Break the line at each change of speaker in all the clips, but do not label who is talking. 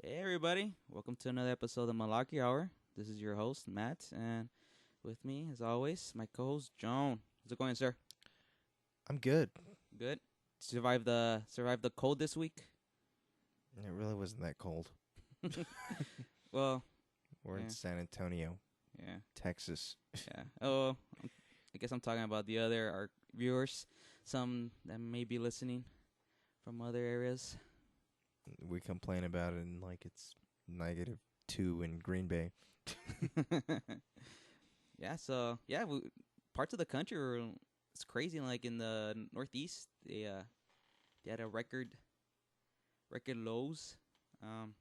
Hey everybody, welcome to another episode of Malarkey Hour. This is your host, Matt, and with me, as always, my co-host, Joan. How's it going, sir?
I'm good.
Good? Survive the cold this week?
It really wasn't that cold.
Well,
We're
yeah.
in San Antonio,
yeah,
Texas.
yeah. Oh, I guess I'm talking about our viewers, some that may be listening from other areas.
We complain about it and like it's -2 in Green Bay.
Yeah, parts of the country it's crazy. Like in the Northeast, they had a record lows. I don't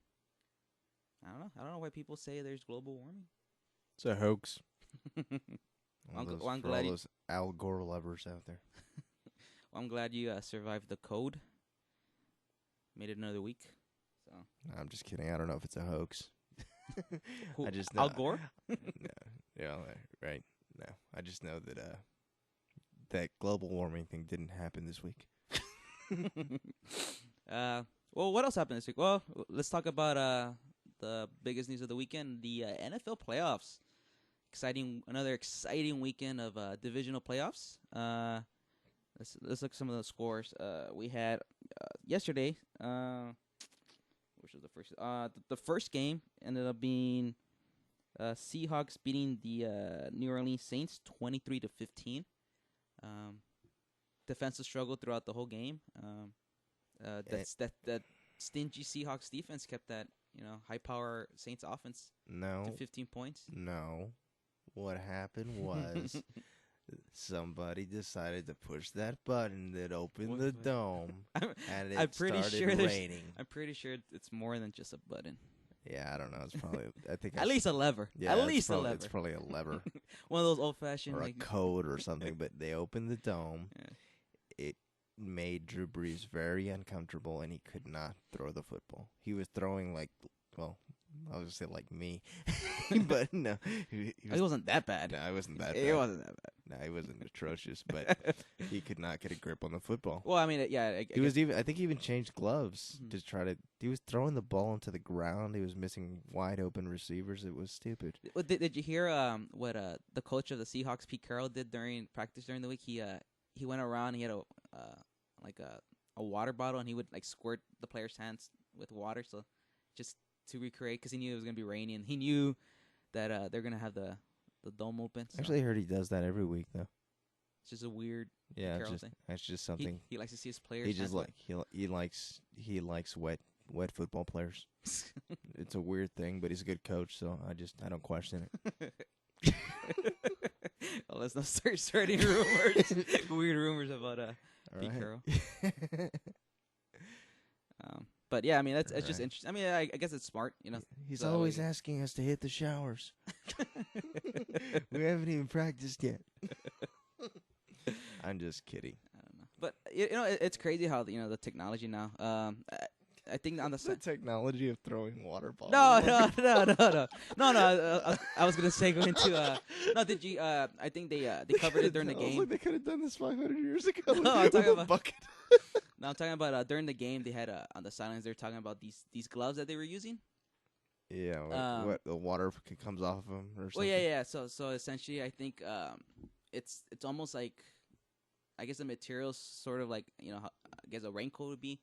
know. I don't know why people say there's global warming.
It's a hoax.
I'm
For
glad
all
you.
those Al Gore lovers out there.
Well, I'm glad you survived the code. Made it another week. So
No, I'm just kidding. I don't know if it's a hoax.
Who,
I just know.
Al Gore.
No, yeah, right. No, I just know that that global warming thing didn't happen this week.
Well, what else happened this week? Well, let's talk about the biggest news of the weekend: the NFL playoffs. Another exciting weekend of divisional playoffs. Let's look at some of the scores. We had yesterday. Which was the first? The first game ended up being Seahawks beating the New Orleans Saints 23-15. Defensive struggle throughout the whole game. That stingy Seahawks defense kept that high power Saints offense to 15 points.
No. What happened was somebody decided to push that button that opened the dome, and it started raining.
I'm pretty sure it's more than just a button.
Yeah, I don't know. It's probably I think
At least a lever.
Yeah,
at least a lever.
It's probably a lever
One of those old fashioned
or a code or something. But they opened the dome. Yeah. It made Drew Brees very uncomfortable, and he could not throw the football. He was throwing I was gonna say like me, but no,
he wasn't that bad.
No, it wasn't that bad.
It wasn't that bad.
No, he wasn't atrocious, but he could not get a grip on the football.
Well, I mean, yeah,
I think he even changed gloves to try to. He was throwing the ball into the ground. He was missing wide open receivers. It was stupid.
Did you hear what the coach of the Seahawks, Pete Carroll, did during practice during the week? He went around. He had a water bottle, and he would squirt the players' hands with water, so just to recreate, because he knew it was gonna be rainy, and he knew that they're gonna have the dome open. So.
Actually, I heard he does that every week though.
It's just a weird
Carroll
thing.
That's just something
he likes to see his players.
He just he likes wet football players. It's a weird thing, but he's a good coach, so I don't question it.
Well, let's not start starting rumors, weird rumors about Pete Carroll. But yeah, I mean it's just interesting. I mean, I guess it's smart,
He's always asking us to hit the showers. We haven't even practiced yet. I'm just kidding.
I don't know, but it's crazy how the technology now. I think on the
technology of throwing water bottles.
No. I was gonna say going to no. Did you? I think they covered it during the game.
They could have done this 500 years ago.
No, I'm talking about
bucket.
No, I'm talking about during the game. They had on the sidelines. They were talking about these gloves that they were using.
Yeah, what the water comes off of them or something.
Well, yeah. So essentially, I think it's almost like, I guess the material's sort of like I guess a raincoat would be.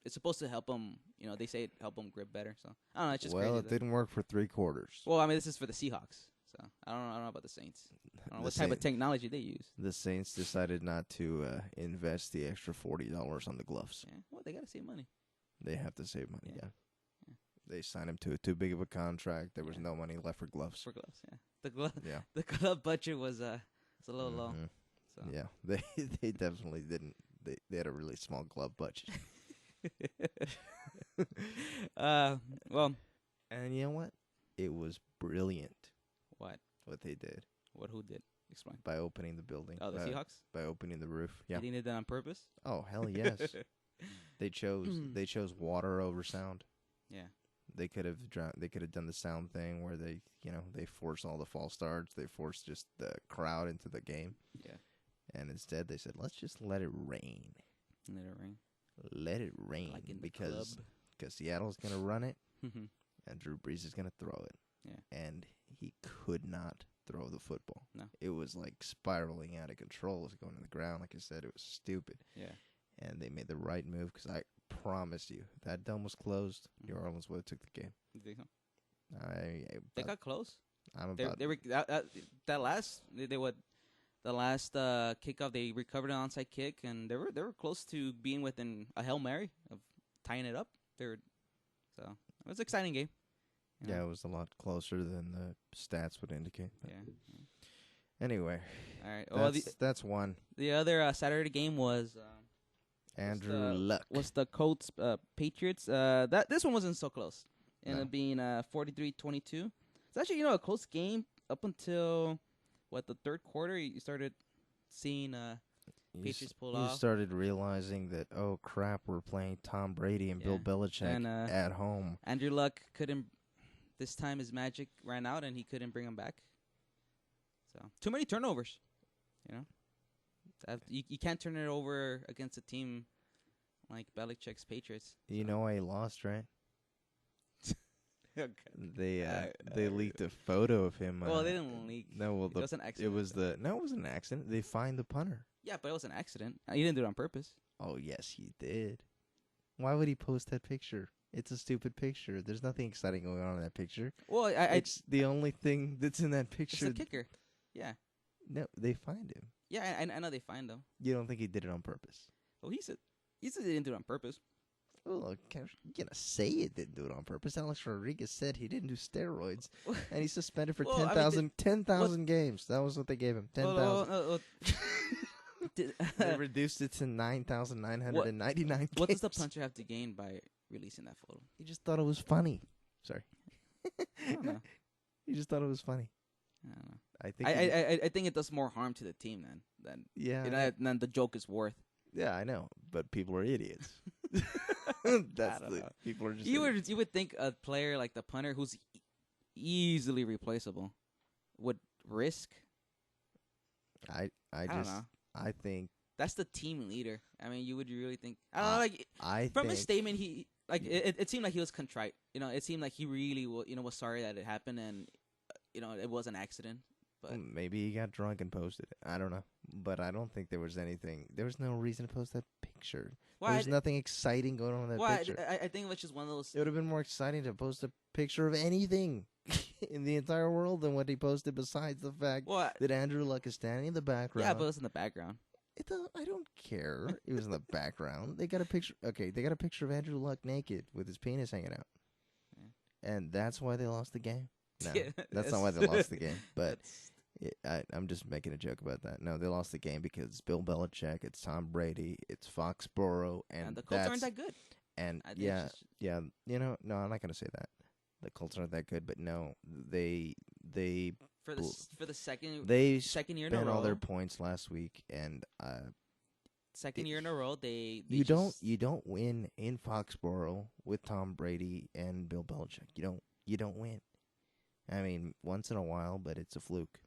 It's supposed to help them. They say it help them grip better. So I don't know. It's just crazy.
Well, it didn't work for 3/4.
Well, I mean, this is for the Seahawks. So I don't know about the Saints. I don't know what type of technology they use.
The Saints decided not to invest the extra $40 on the gloves.
Yeah. Well, they gotta save money.
They have to save money. Yeah. They signed him to too big of a contract. There was no money left for gloves.
Yeah. The glove budget was a little low. So.
Yeah, they definitely didn't. They had a really small glove budget.
Well,
and you know what? It was brilliant. What they did?
Who did? Explain.
By opening the building.
Oh, the Seahawks?
By opening the roof. Yeah.
You think they did that on purpose?
Oh, hell yes. They chose water over sound.
Yeah.
They could have done the sound thing where they force all the false starts. They force just the crowd into the game.
Yeah.
And instead they said, let's just let it rain.
Let it rain.
Let it rain,
like in the
because
club.
because Seattle's going to run it,
Mhm.
and Drew Brees is going to throw it.
Yeah.
And he could not throw the football.
No.
It was like spiraling out of control. It was going to the ground. Like I said, it was stupid.
Yeah.
And they made the right move because I promise you, if that dome was closed, New Orleans would have took the game.
You think so?
They
They got close.
I'm
They
about.
were that last they would the last kickoff they recovered an onside kick and they were close to being within a Hail Mary of tying it up. So it was an exciting game. You know?
Yeah, it was a lot closer than the stats would indicate.
Yeah.
Anyway,
All right. Well,
that's one.
the other Saturday game was
Andrew Luck.
was the Colts Patriots. This one wasn't so close. Ended
No.
up being 43-22. It's actually a close game up until the third quarter. You started seeing Patriots pull
You
off.
started realizing that, oh crap, we're playing Tom Brady and Bill Belichick
And,
at home.
Andrew Luck couldn't. This time his magic ran out and he couldn't bring him back. So too many turnovers. You can't turn it over against a team like Belichick's Patriots.
You know why he lost, right?
Okay.
They leaked a photo of him.
Well, they didn't leak.
No, well,
It was an accident.
it was an accident. They fined the punter.
Yeah, but it was an accident. He didn't do it on purpose.
Oh yes, he did. Why would he post that picture? It's a stupid picture. There's nothing exciting going on in that picture.
Well,
It's the only thing that's in that
it's
picture.
the kicker. Yeah.
No, they fined him.
Yeah, I know they fined him.
You don't think he did it on purpose?
Well, he said he didn't do it on purpose.
Well, you're gonna say it didn't do it on purpose. Alex Rodriguez said he didn't do steroids, and he's suspended for
Well, I mean,
10,000 games. That was what they gave him. 10,000. They reduced it to 9,999 games.
What does the puncher have to gain by releasing that photo?
He just thought it was funny. Sorry.
I don't know.
He just thought it was funny.
I don't know.
I think.
I think it does more harm to the team than the joke is worth.
Yeah, I know, but people are idiots. People are just.
You would think a player like the punter, who's easily replaceable, would risk.
I
don't know.
I think
That's the team leader. I mean, you would really think. I don't know. From his
think
statement, it seemed like he was contrite. It seemed like he really was sorry that it happened, and it was an accident. But
maybe he got drunk and posted it. I don't know, but I don't think there was anything. There was no reason to post that picture. There's nothing exciting going on in that picture.
I think it was just one of those.
It would have been more exciting to post a picture of anything in the entire world than what he posted. Besides the fact that Andrew Luck is standing in the background.
Yeah, but it was in the background.
I don't care. It was in the background. They got a picture. Okay, they got a picture of Andrew Luck naked with his penis hanging out, and that's why they lost the game. No, that's not why they lost the game. But I'm just making a joke about that. No, they lost the game because it's Bill Belichick, it's Tom Brady, it's Foxborough, and
the Colts aren't that good.
And no, I'm not gonna say that. The Colts aren't that good, but no, they
for the second
they
year in a
spent
row.
all their points last week, and
second year in a row,
you don't win in Foxborough with Tom Brady and Bill Belichick. You don't win. I mean, once in a while, but it's a fluke.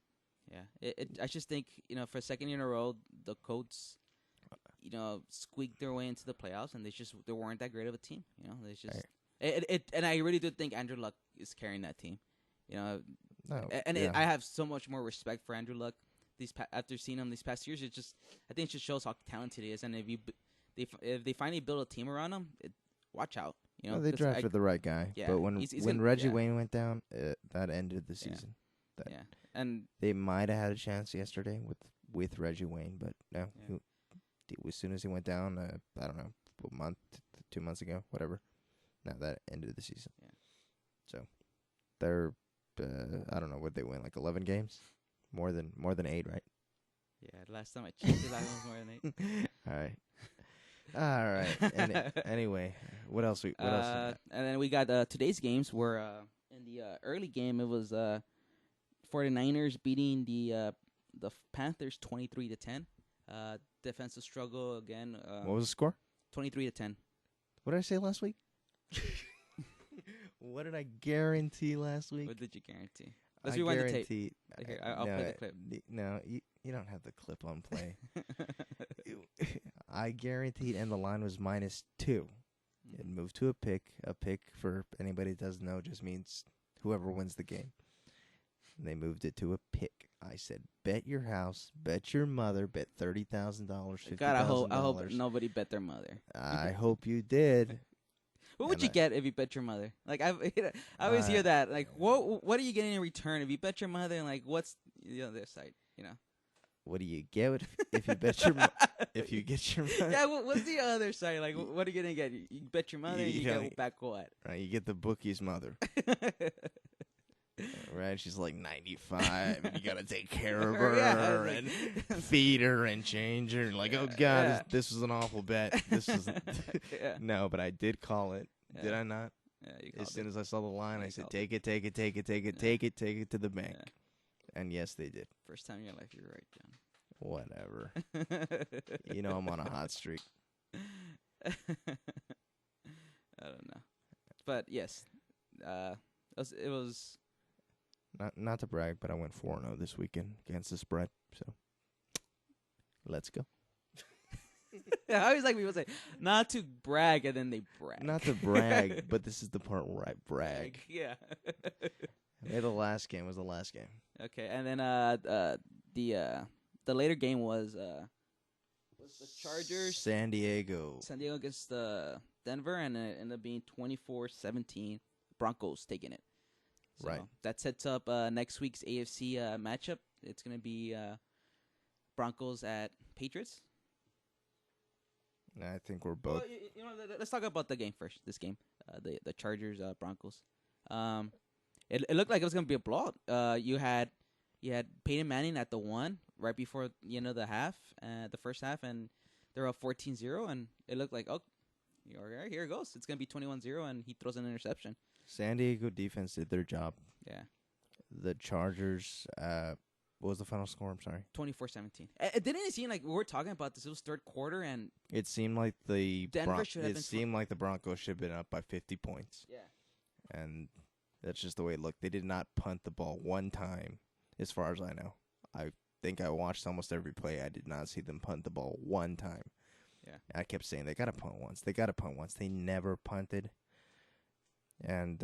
Yeah, I just think for a second year in a row, the Colts, squeaked their way into the playoffs, and they weren't that great of a team. They just and I really do think Andrew Luck is carrying that team. I have so much more respect for Andrew Luck after seeing him these past years. I think it just shows how talented he is, and if they finally build a team around him, watch out.
They drafted the right guy, but when Reggie Wayne went down, that ended the season.
And
they might have had a chance yesterday with Reggie Wayne, but no. As soon as he went down, I don't know, a month, 2 months ago, whatever. Now that ended the season. Yeah. So they're I don't know what they win, like 11 games, more than 8, right?
Yeah, last time I checked, it was more than 8.
All right. Anyway, what else?
And then we got today's games. Were in the early game, it was 49ers beating the Panthers 23-10. Defensive struggle again.
What was the score?
23-10.
What did I say last week? What did I guarantee last week?
What did you guarantee? Let's rewind the tape. Here, I'll play the clip.
No, you don't have the clip on play. I guaranteed, and the line was -2. It moved to a pick. A pick, for anybody that doesn't know, just means whoever wins the game. And they moved it to a pick. I said, bet your house, bet your mother, bet $30,000, $50,000.
God, I hope nobody bet their mother.
I hope you did.
What would you get if you bet your mother? Like I always hear that. Like what are you getting in return if you bet your mother? And like what's the other side? You know.
What do you get if you bet your if you get your mother?
Yeah, what's the other side? Like what are you gonna get? You bet your mother, and you get back what?
Right, you get the bookie's mother. Right, she's like 95, and you gotta take care of her and feed her and change her. And like, oh God, this was an awful bet. This is no, but I did call it. Did I not?
Yeah, you
as soon as I saw the line, I said, take it to the bank. Yeah. And yes, they did.
First time in your life, you're right, John.
Whatever. You know I'm on a hot streak.
I don't know, but yes, it was.
Not to brag, but I went 4-0 this weekend against the spread. So let's go.
Yeah, I always like people say not to brag, and then they brag.
Not to brag, but this is the part where I brag.
Yeah.
Hey, the last game was the last game.
Okay, and then the later game was the Chargers.
San Diego
against Denver, and it ended up being 24-17. Broncos taking it. So
right.
That sets up next week's AFC matchup. It's going to be Broncos at Patriots.
I think we're both.
Well, let's talk about the game first. This game, the Chargers Broncos. It looked like it was going to be a blowout. You had Peyton Manning at the 1 right before the half, the first half, and they're up 14-0, and it looked like, oh, all right, here it goes. It's going to be 21-0, and he throws an interception.
San Diego defense did their job.
Yeah.
The Chargers, what was the final score? I'm sorry.
24-17. It didn't seem like we were talking about this. It was third quarter, and
it seemed like
Denver should have been.
It seemed like the Broncos should have been up by 50 points.
Yeah.
And that's just the way it looked. They did not punt the ball one time, as far as I know. I think I watched almost every play. I did not see them punt the ball one time.
Yeah.
I kept saying, they got to punt once. They got to punt once. They never punted. And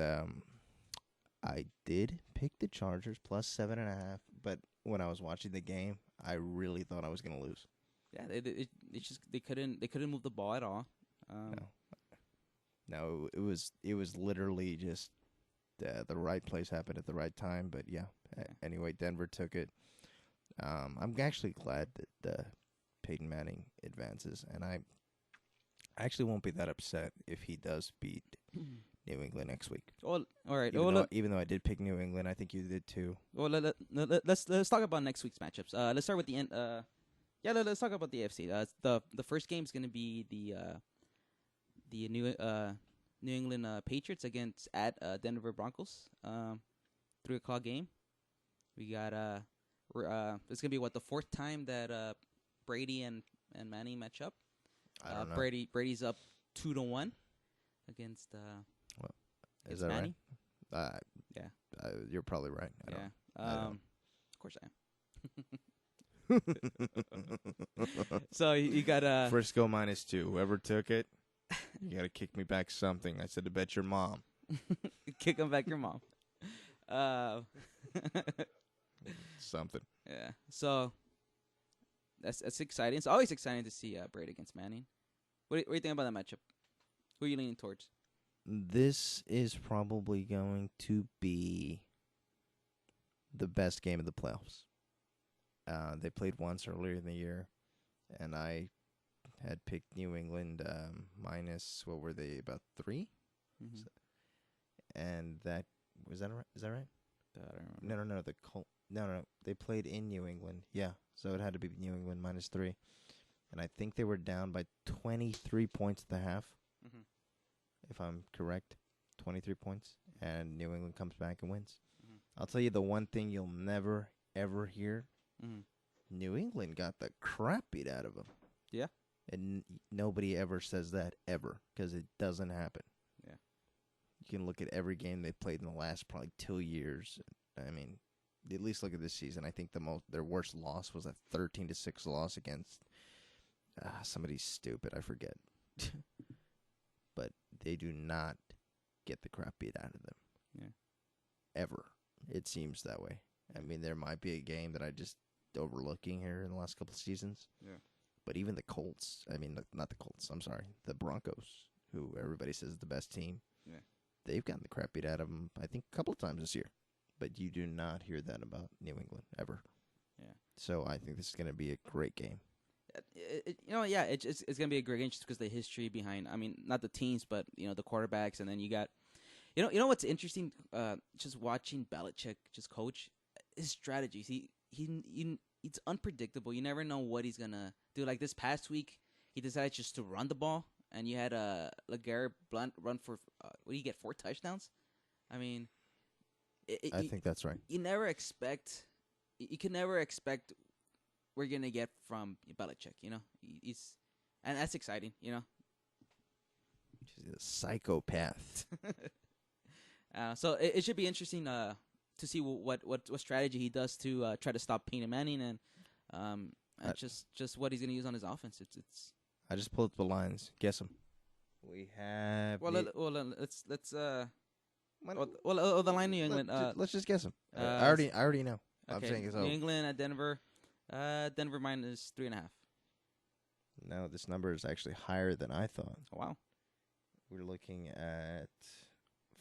I did pick the Chargers plus 7.5, but when I was watching the game, I really thought I was going to lose.
Yeah, they couldn't move the ball at all.
No, it was literally just the right place happened at the right time. But yeah. Anyway, Denver took it. I'm actually glad that Peyton Manning advances, and I actually won't be that upset if he does beat New England next week.
Well, all right.
Even though I did pick New England, I think you did too.
Well, let's talk about next week's matchups. Let's start with the end. Let's talk about the AFC. The first game is going to be the New England Patriots at Denver Broncos. 3:00 game. We got it's gonna be the fourth time that Brady and Manning match up.
I don't know.
Brady's up 2-1 against.
Is that
Manning.
Right?
Yeah.
You're probably right.
Of course I am. So you got
Frisco -2. Whoever took it, you got to kick me back something. I said to bet your mom.
Kick him back your mom.
Something.
Yeah. So that's exciting. It's always exciting to see Brady against Manning. What do you think about that matchup? Who are you leaning towards?
This is probably going to be the best game of the playoffs. They played once earlier in the year, and I had picked New England minus, what were they, about 3?
Mm-hmm.
And that, was that right? Is that right?
I don't remember.
No. They played in New England. Yeah, so it had to be New England minus 3. And I think they were down by 23 points at the half.
Mm-hmm.
If I'm correct, 23 points, and New England comes back and wins.
Mm-hmm.
I'll tell you the one thing you'll never, ever hear.
Mm-hmm.
New England got the crap beat out of them.
Yeah.
And nobody ever says that, ever, because it doesn't happen.
Yeah.
You can look at every game they've played in the last probably 2 years. I mean, at least look at this season. I think their worst loss was a 13-6 loss against somebody stupid. I forget. But they do not get the crap beat out of them.
Yeah.
Ever. It seems that way. I mean, there might be a game that I just overlooking here in the last couple of seasons.
Yeah.
But even the Colts, I mean, not the Colts, I'm sorry, the Broncos, who everybody says is the best team, they've gotten the crap beat out of them, I think, a couple of times this year. But you do not hear that about New England, ever.
Yeah.
So I think this is going to be a great game.
It's going to be a great game just because of the history behind, I mean, not the teams, but, the quarterbacks. And then you got, you know what's interesting? Just watching Belichick just coach, his strategies. It's unpredictable. You never know what he's going to do. Like this past week, he decided just to run the ball, and you had LeGarrette Blount run for, what do you get, 4 touchdowns? I mean,
I think that's right.
You can never expect we're going to get from Belichick, and that's exciting,
He's a psychopath.
So it should be interesting to see what strategy he does to try to stop Peyton Manning and just what he's going to use on his offense. It's.
I just pulled up the lines. Guess them. We have.
Let's the line New England.
Let's just guess them. I already know.
Okay,
I'm saying
New England at Denver. Denver minus 3.5.
No, this number is actually higher than I thought.
Oh, wow.
We're looking at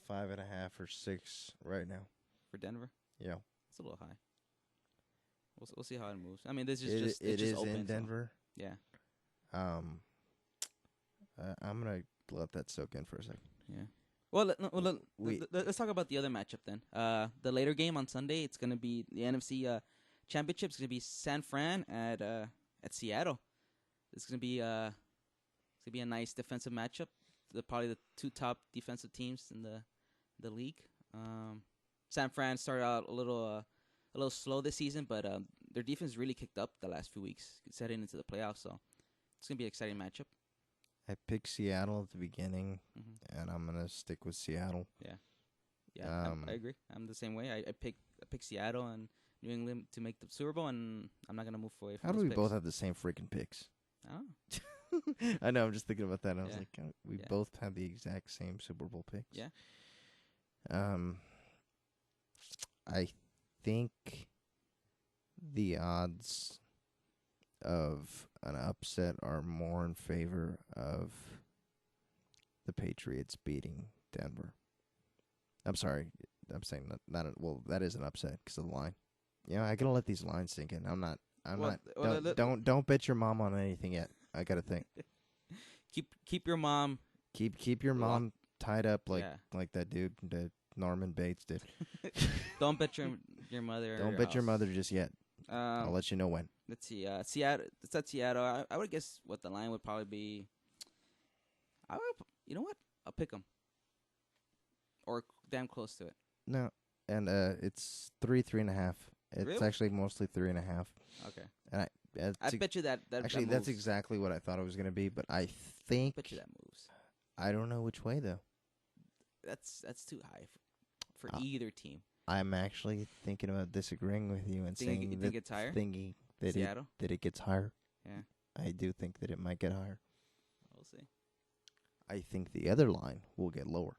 5.5 or 6 right now
For Denver?
Yeah.
It's a little high. We'll see how it moves. I mean, this is just
it is
open,
in Denver.
So. Yeah.
I'm gonna let that soak in for a second.
Yeah. Well, let's talk about the other matchup then. The later game on Sunday, it's gonna be the NFC Championship. It's gonna be San Fran at Seattle. It's gonna be a nice defensive matchup. Probably the 2 top defensive teams in the league. San Fran started out a little slow this season, but their defense really kicked up the last few weeks, heading into the playoffs. So it's gonna be an exciting matchup.
I picked Seattle at the beginning, and I'm gonna stick with Seattle.
Yeah. I agree. I'm the same way. I picked Seattle and New England to make the Super Bowl, and I'm not gonna move away from.
How do
those
we
picks.
both have the same freaking picks?
Oh.
I know. I'm just thinking about that. And I was
Yeah.
like, we both have the exact same Super Bowl picks.
Yeah.
I think the odds of an upset are more in favor of the Patriots beating Denver. I'm sorry. I'm saying that is an upset because of the line. I gotta let these lines sink in. Don't bet your mom on anything yet. I gotta think.
Keep your mom.
Keep your mom tied up like that dude that Norman Bates did.
Don't bet your mother.
Don't bet your mother just yet. I'll let you know when.
Let's see. Seattle. It's at Seattle. I would guess what the line would probably be. You know what? I'll pick them. Or damn close to it.
No, and it's 3.5. It's
really?
Actually mostly 3.5.
Okay.
And
I bet you that
actually
that
that's
moves.
exactly what I thought it was going to be, but I think
Bet you that moves.
I don't know which way though.
That's too high for either team.
I'm actually thinking about disagreeing with you and saying
think it's higher?
Thinking that
Seattle?
It gets higher.
Yeah.
I do think that it might get higher.
We'll see.
I think the other line will get lower.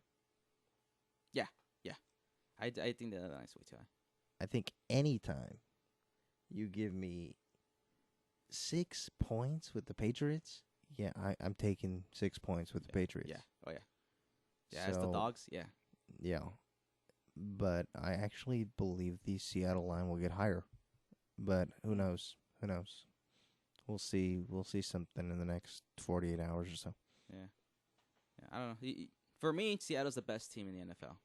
Yeah. I think the other line's way too high.
I think anytime you give me 6 points with the Patriots, I'm taking 6 points with the Patriots.
Yeah. Oh, yeah. Yeah, as the dogs, yeah.
Yeah. But I actually believe the Seattle line will get higher. But who knows? We'll see. We'll see something in the next 48 hours or so.
Yeah. I don't know. For me, Seattle's the best team in the NFL.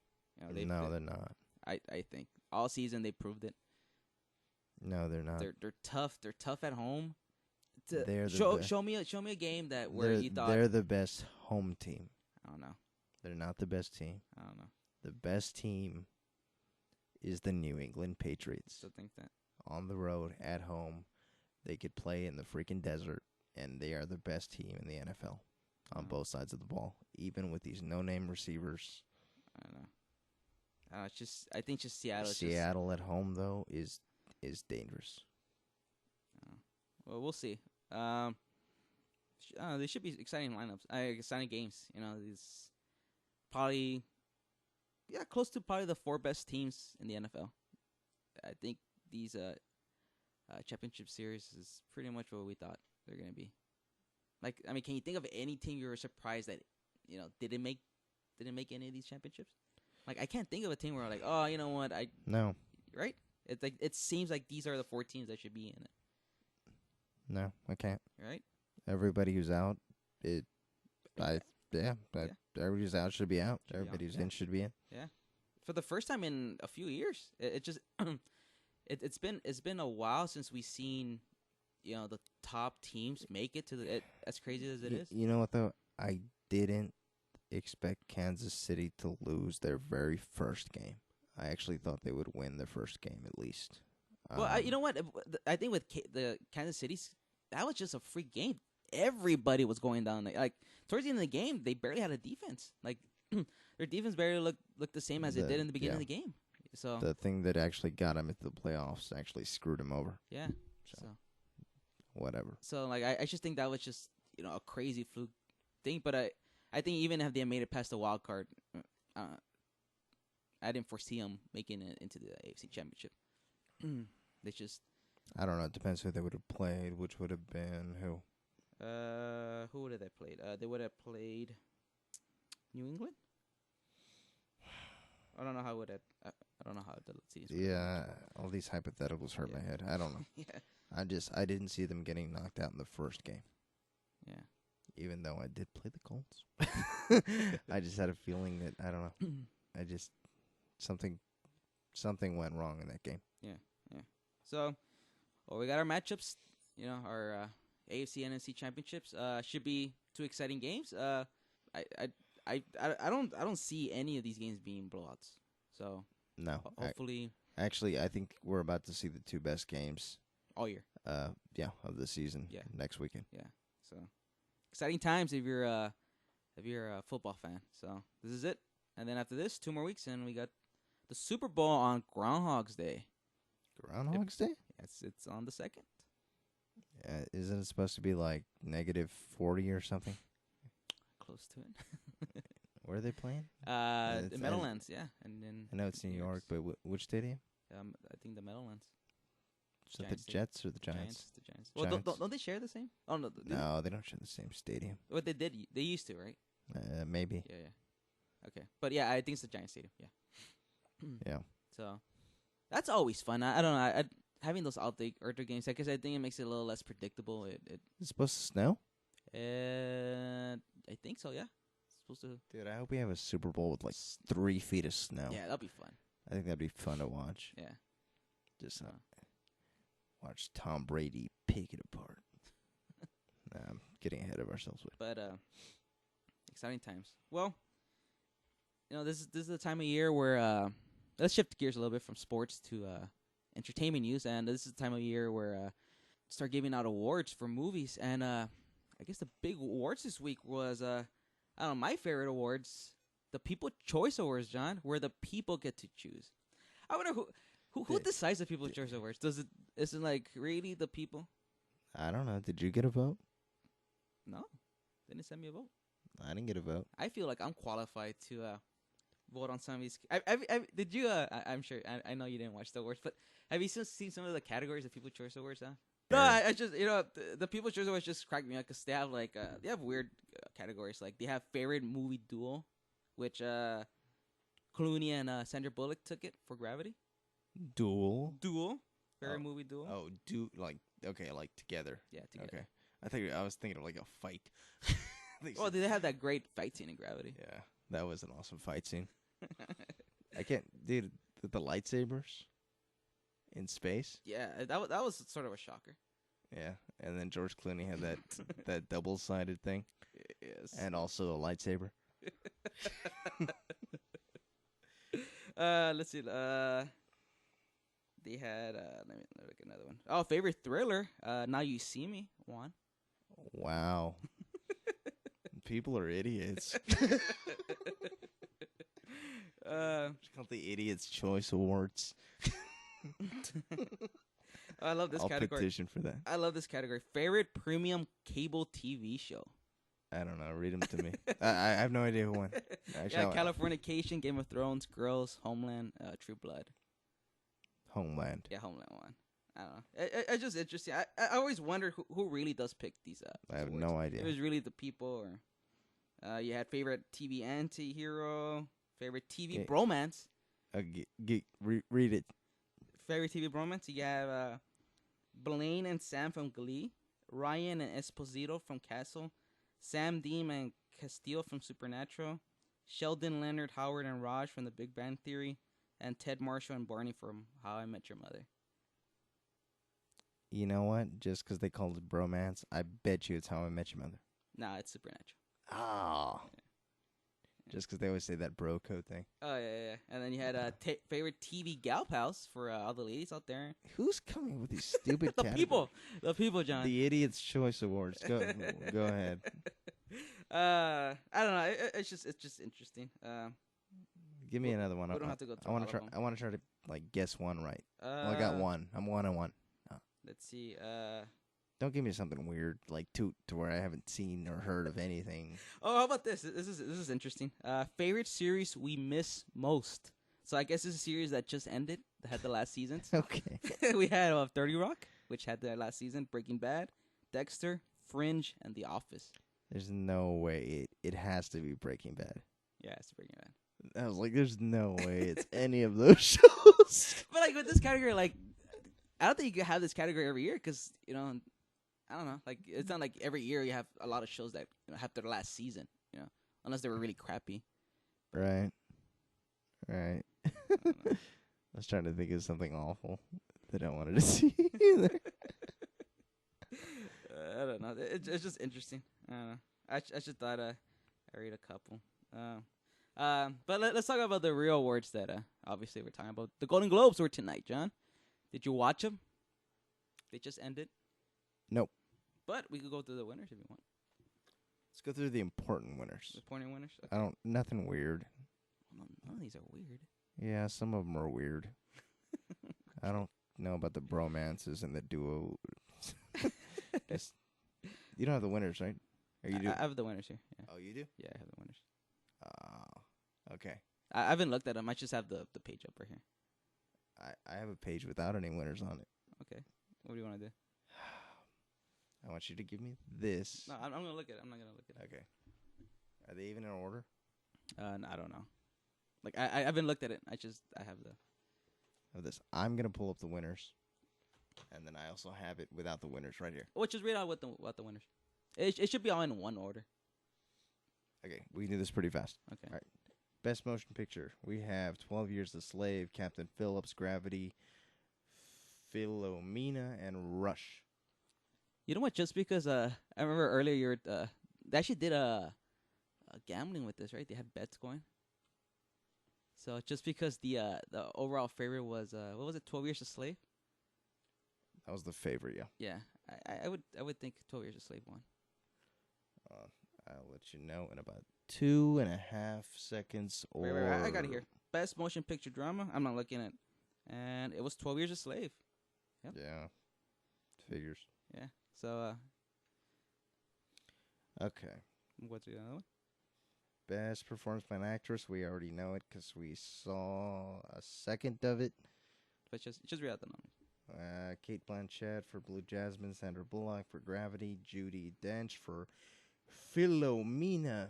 They're not.
I think all season they proved it.
No, they're not.
They're tough. They're tough at home. Show me a game where you thought
they're the best home team.
I don't know.
They're not the best team.
I don't know.
The best team is the New England Patriots.
Still think that
on the road, at home, they could play in the freaking desert, and they are the best team in the NFL on both sides of the ball, even with these no-name receivers.
I don't know. I think Seattle.
Seattle at home though is dangerous.
Well, we'll see. They should be exciting lineups. Exciting games. probably, close to probably the 4 best teams in the NFL. I think these championship series is pretty much what we thought they're gonna be. Like, I mean, can you think of any team you were surprised that didn't make any of these championships? Like, I can't think of a team where I'm like, oh, you know what,
No.
Right? It's like it seems like these are the 4 teams that should be in it.
No, I can't.
Right?
Everybody who's out, everybody who's out should be out. Everybody who's in should be in.
Yeah. For the first time in a few years, it just it's been a while since we've seen the top teams make it to as crazy as it is.
You know what though? I didn't expect Kansas City to lose their very first game. I actually thought they would win their first game at least.
Well, you know what? I think with the Kansas City's, that was just a free game. Everybody was going down. Like towards the end of the game, they barely had a defense. Like their defense barely looked the same as it did in the beginning of the game. So
the thing that actually got them into the playoffs actually screwed them over.
Yeah. So
whatever.
So like I just think that was just a crazy fluke thing. But I think even if they had made it past the wild card, I didn't foresee them making it into the AFC Championship. They just.
I don't know. It depends who they would have played. Which would have been who?
Who would have they played? They would have played New England. I don't know how it. I don't know how the season.
Yeah, all these hypotheticals hurt my head. I don't know.
Yeah.
I didn't see them getting knocked out in the first game.
Yeah.
Even though I did play the Colts, I just had a feeling that I don't know. I just something went wrong in that game.
Yeah. So, we got our matchups. Our AFC NFC championships. Should be 2 exciting games. I don't see any of these games being blowouts. So
no,
hopefully.
Actually, I think we're about to see the 2 best games
all year.
Of the season.
Yeah.
Next weekend.
Yeah. So exciting times if you're a football fan. So this is it, and then after this, 2 more weeks, and we got the Super Bowl on Groundhog's Day.
Groundhog's Day?
Yes, it's on the 2nd.
Isn't it supposed to be like -40 or something?
Close to it.
Where are they playing?
The Meadowlands, yeah. And then
I know it's New York, but which stadium?
I think the Meadowlands.
So the Jets or the Giants?
The Giants. Well, don't they share the same? Oh no.
No, they don't share the same stadium.
What they did, they used to, right?
Maybe.
Yeah. Okay, but yeah, I think it's the Giants stadium. Yeah.
Yeah.
So that's always fun. I don't know. Having those outdoor games, I guess I think it makes it a little less predictable.
It's supposed to snow?
I think so, yeah. It's supposed to.
Dude, I hope we have a Super Bowl with like 3 feet of snow.
Yeah, that'll be fun.
I think that'd be fun to watch.
Yeah.
Just watch Tom Brady pick it apart. I'm getting ahead of ourselves.
But exciting times. Well, this is the time of year where let's shift gears a little bit from sports to entertainment news, and this is the time of year where start giving out awards for movies, and I guess the big awards this week was I don't know, my favorite awards, the People's Choice Awards, John, where the people get to choose. I wonder who decides the People's Choice Awards? Is it like really the people?
I don't know. Did you get a vote?
No, they didn't send me a vote.
I didn't get a vote.
I feel like I'm qualified to vote on some of these. Did you? I'm sure. I know you didn't watch the awards, but have you seen some of the categories of People's Choice Awards? Huh? No, I just the People's Choice Awards just cracked me up because they have like they have weird categories. Like they have favorite movie duo, which Clooney and Sandra Bullock took it for Gravity.
Duel.
Favorite movie duo.
Oh, like together.
Yeah, together.
Okay, I was thinking of like a fight.
Well, they have that great fight scene in Gravity.
Yeah, that was an awesome fight scene. I can't, dude. The lightsabers in space.
Yeah, that was sort of a shocker.
Yeah, and then George Clooney had that double-sided thing.
Yes,
and also a lightsaber.
Let's see. They had let me look at another one. Oh, favorite thriller. Now You See Me won.
Wow. People are idiots. It's called the Idiot's Choice Awards.
I love this category.
I'll petition for that.
I love this category. Favorite premium cable TV show.
I don't know. Read them to me. I have no idea who won.
Yeah, Californication, Game of Thrones, Girls, Homeland, True Blood.
Homeland.
Yeah, Homeland won. I don't know. It's just interesting. I always wonder who really does pick these up.
I have no idea.
It was really the people, or you had favorite TV anti-hero, favorite TV bromance.
Read it.
Favorite TV bromance. You have Blaine and Sam from Glee, Ryan and Esposito from Castle, Sam Dean and Castillo from Supernatural, Sheldon, Leonard, Howard, and Raj from The Big Bang Theory, and Ted, Marshall, and Barney from How I Met Your Mother.
You know what? Just because they called it bromance, I bet you it's How I Met Your Mother.
Nah, it's Supernatural.
Oh.
Yeah.
Just because they always say that bro code thing.
Oh, yeah. And then you had favorite TV gal pals for all the ladies out there.
Who's coming with these stupid
The
categories?
The people, John.
The Idiot's Choice Awards. Go ahead.
I don't know. It's just interesting.
Give me another one.
We don't have to go through
I want to
all
try.
of them.
I want to try to guess one right. Well, I got one. I'm 1-1.
Let's see.
Don't give me something weird like to where I haven't seen or heard of anything.
Oh, how about this? This is interesting. Favorite series we miss most. So I guess this is a series that just ended. That had the last seasons.
Okay.
We had 30 Rock, which had the last season. Breaking Bad, Dexter, Fringe, and The Office.
There's no way it has to be Breaking Bad.
Yeah, it's Breaking Bad.
I was like, there's no way it's any of those shows.
But like with this category, like I don't think you can have this category every year because I don't know. Like it's not like every year you have a lot of shows that have their last season. Unless they were really crappy.
Right. I was trying to think of something awful that I wanted to see either.
I don't know. It's just interesting. I don't know. I just thought I read a couple. But let's talk about the real awards that obviously we're talking about. The Golden Globes were tonight, John. Did you watch them? They just ended.
Nope.
But we could go through the winners if you want.
Let's go through the important winners.
The important winners. Okay.
Nothing weird.
None of these are weird.
Yeah, some of them are weird. I don't know about the bromances and the duo. You don't have the winners, right? Or you do?
I have the winners here. Yeah.
Oh, you do?
Yeah, I have the winners.
Okay.
I haven't looked at them. I just have the page up right here.
I have a page without any winners on it.
Okay. What do you want to do?
I want you to give me this.
No, I'm going to look at it. I'm not going to look at it.
Okay. Are they even in order?
No, I don't know. Like, I haven't looked at it. I have
this. I'm going to pull up the winners. And then I also have it without the winners right here.
Well, just read out what the winners. It should be all in one order.
Okay, we can do this pretty fast.
Okay.
All right. Best motion picture. We have 12 Years a Slave, Captain Phillips, Gravity, Philomena, and Rush.
You know what? Just because I remember earlier they actually did a gambling with this, right? They had bets going. So just because the overall favorite was what was it? 12 Years a Slave.
That was the favorite, yeah.
Yeah, I would think 12 Years a Slave won.
I'll let you know in about 2.5 seconds. Or
Wait, I got it here. Best motion picture drama. I'm not looking at, and it was 12 Years a Slave. Yep.
Yeah, figures.
Yeah. So.
Okay.
What's the other one?
Best performance by an actress. We already know it because we saw a second of it.
But just read out the numbers.
Kate Blanchett for Blue Jasmine, Sandra Bullock for Gravity, Judi Dench for Philomena,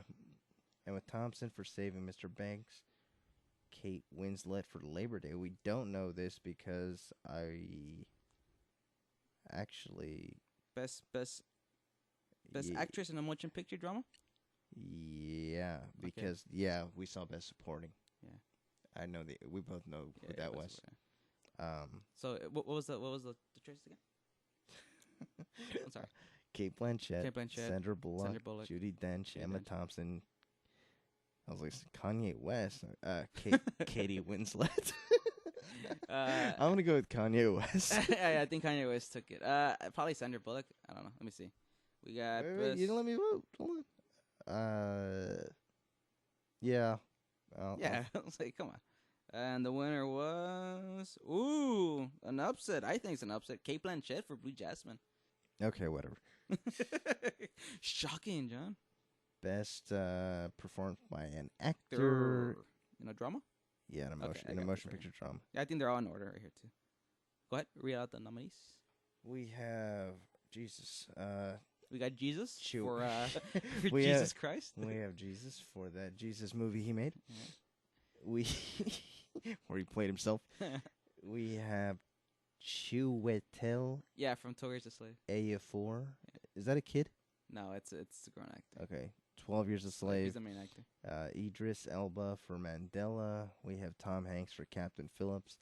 Emma Thompson for Saving Mr. Banks, Kate Winslet for Labor Day. We don't know this because I actually
best actress in a motion picture drama.
Yeah, because we saw Best Supporting. Yeah, I know we both know who that was.
So what was the choice again? I'm sorry.
Kate Blanchett, Sandra Bullock, Judi Dench, Emma Thompson. I was like Kanye West, Katie Winslet. I'm gonna go with Kanye West.
I think Kanye West took it. Probably Sandra Bullock. I don't know. Let me see. We got.
Wait, you didn't let me vote. Hold on. Yeah.
Yeah. I was like, come on. And the winner was an upset. I think it's an upset. Kate Blanchett for Blue Jasmine.
Okay, whatever.
Shocking, John.
Best performance by an actor.
In a drama?
Yeah,
Okay, I
in a
got
motion
this right
picture drama.
Yeah, I think they're all in order right here too. Go ahead, read out the nominees.
We have Jesus.
We got Jesus
Shoot.
for
We
Jesus Christ.
We have Jesus for that Jesus movie he made.
Yeah.
We where he played himself. We have Chiwetel
Yeah, from Tourist the Slave.
Ejiofor. Is that a kid?
No, it's a grown actor.
Okay. 12 Years a
He's
Slave.
the main actor.
Idris Elba for Mandela. We have Tom Hanks for Captain Phillips.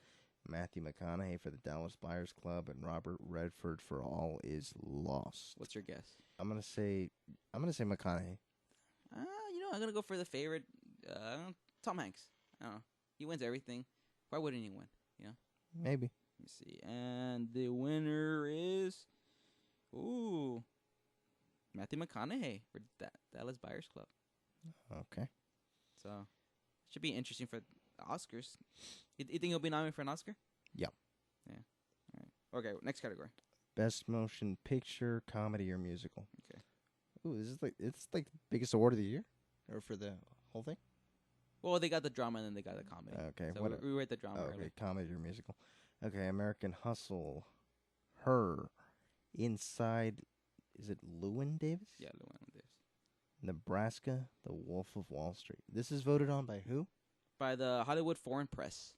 Matthew McConaughey for the Dallas Buyers Club, and Robert Redford for All Is Lost.
What's your guess?
I'm gonna say McConaughey.
I'm gonna go for the favorite, Tom Hanks. I don't know. He wins everything. Why wouldn't he win? You know.
Maybe.
Let me see. And the winner is, Matthew McConaughey for Dallas Buyers Club.
Okay.
So, should be interesting for Oscars. You think he'll be nominated for an Oscar?
Yeah.
Yeah. All right. Okay. Next category.
Best motion picture, comedy, or musical.
Okay.
Ooh, this is like the biggest award of the year, or for the whole thing.
Well, they got the drama and then they got the comedy.
Okay.
So we rate the drama.
Okay,
early.
comedy or musical. Okay, American Hustle, Her, Inside. Is it Llewyn Davis?
Yeah, Llewyn Davis.
Nebraska, The Wolf of Wall Street. This is voted on by who?
By the Hollywood Foreign Press.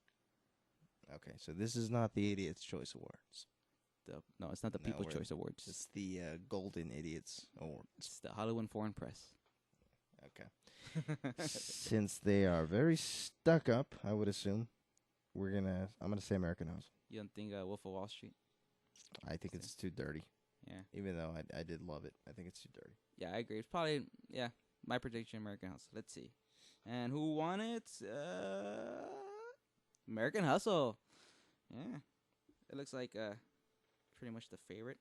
Okay, so this is not the Idiot's Choice Awards.
No, it's not the People's Choice Awards.
It's the Golden Idiots Awards.
It's the Hollywood Foreign Press.
Okay. Since they are very stuck up, I would assume I'm gonna say American Hustle.
You don't think Wolf of Wall Street?
I think it's too dirty.
Yeah.
Even though I did love it, I think it's too dirty.
Yeah, I agree. It's probably my prediction. American Hustle. Let's see, and who won it? American Hustle. Yeah, it looks like pretty much the favorite.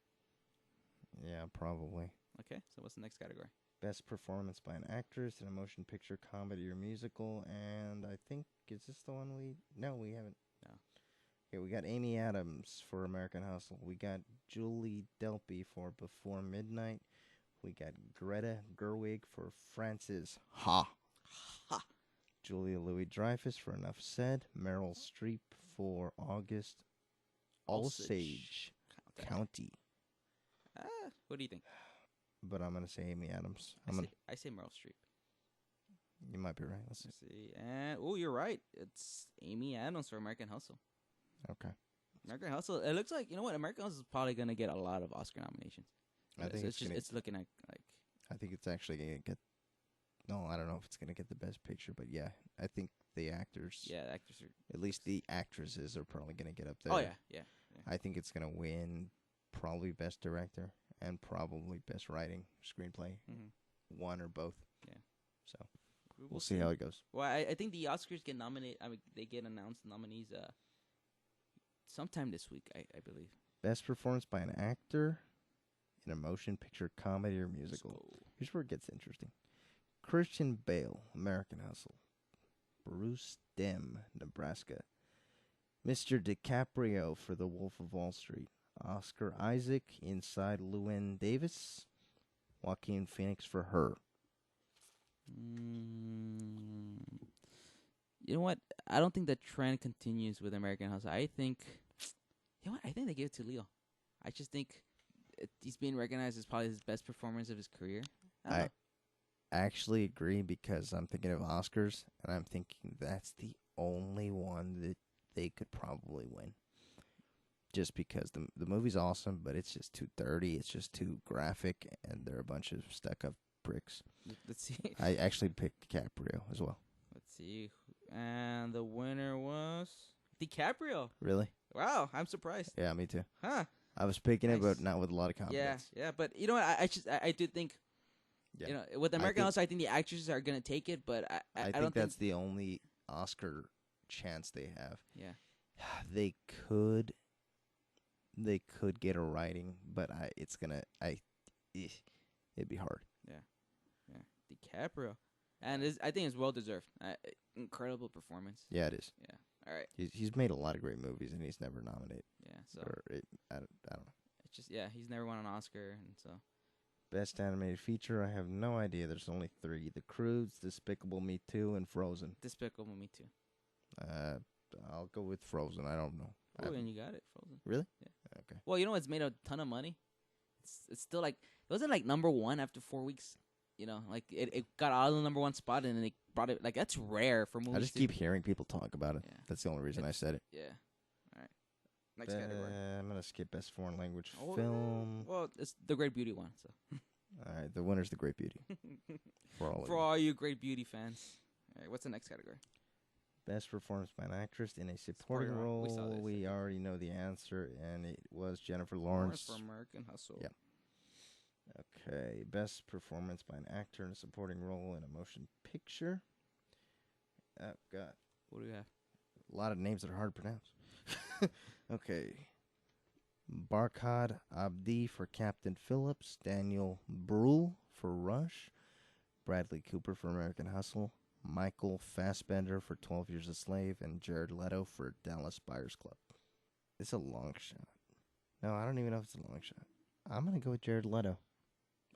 Yeah, probably.
Okay, so what's the next category?
Best performance by an actress in a motion picture, comedy, or musical. And I think, is this the one No, we haven't.
No.
Okay, we got Amy Adams for American Hustle. We got Julie Delpy for Before Midnight. We got Greta Gerwig for Frances Ha. Julia Louis-Dreyfus for Enough Said. Meryl Streep for August Osage County.
What do you think?
But I'm going to say Amy Adams.
I say Meryl Streep.
You might be right. Let's
see. And you're right. It's Amy Adams for American Hustle.
Okay.
American Hustle. It looks like, you know what? American Hustle is probably going to get a lot of Oscar nominations.
I think
it's looking like.
I think it's actually going to get. No, I don't know if it's going to get the best picture, but yeah, I think the actors.
Yeah, the actors are.
At least the actresses are probably going to get up there.
Oh yeah.
I think it's going to win probably best director and probably best writing, screenplay, one or both.
Yeah.
So we'll see how it goes.
Well, I think the Oscars get nominated. I mean, they get announced nominees sometime this week, I believe.
Best performance by an actor in a motion picture, comedy, or musical. Here's where it gets interesting. Christian Bale, American Hustle. Bruce Demme, Nebraska. Mr. DiCaprio for The Wolf of Wall Street. Oscar Isaac, Inside Llewyn Davis. Joaquin Phoenix for Her.
You know what? I don't think the trend continues with American Hustle. I think, I think they give it to Leo. I just think he's being recognized as probably his best performance of his career.
I actually agree because I'm thinking of Oscars, and I'm thinking that's the only one that they could probably win. Just because the movie's awesome, but it's just too dirty, it's just too graphic, and they're a bunch of stuck-up pricks.
Let's see.
I actually picked DiCaprio as well.
Let's see. And the winner was DiCaprio.
Really?
Wow, I'm surprised.
Yeah, me too.
Huh.
I was picking it, but not with a lot of confidence.
Yeah, but you know what? I do think, with American Hustle, I think the actresses are going to take it, but I don't think
that's the only Oscar chance they have.
Yeah.
They could get a writing, but it'd be hard.
Yeah. DiCaprio. And I think it's well deserved. Incredible performance.
Yeah, it is.
Yeah. All right.
He's made a lot of great movies, and he's never nominated.
Yeah. So
I don't know.
it's just he's never won an Oscar, and so.
Best animated feature, I have no idea. There's only 3. The Croods, Despicable Me 2, and Frozen.
Despicable Me 2.
I'll go with Frozen. I don't know.
Oh, and you got it, Frozen.
Really?
Yeah.
Okay.
Well, you know it's made a ton of money. It's still like it wasn't like number 1 after 4 weeks. You know, like it got out of the number 1 spot and then they brought it. Like that's rare for movies.
I just keep hearing people talk about it. Yeah. That's the only reason I said it.
Yeah. All right. Next category.
I'm gonna skip best foreign language film.
Well, it's the Great Beauty one. So.
All right, the winner's The Great Beauty. For
all you Great Beauty fans. All right, what's the next category?
Best performance by an actress in a supporting role.
We saw this.
We already know the answer, and it was Jennifer Lawrence.
For American Hustle.
Yeah. Okay, best performance by an actor in a supporting role in a motion picture. Oh, God.
What do we have?
A lot of names that are hard to pronounce. Okay. Barkhad Abdi for Captain Phillips. Daniel Bruhl for Rush. Bradley Cooper for American Hustle. Michael Fassbender for 12 Years a Slave. And Jared Leto for Dallas Buyers Club. It's a long shot. No, I don't even know if it's a long shot. I'm going to go with Jared Leto.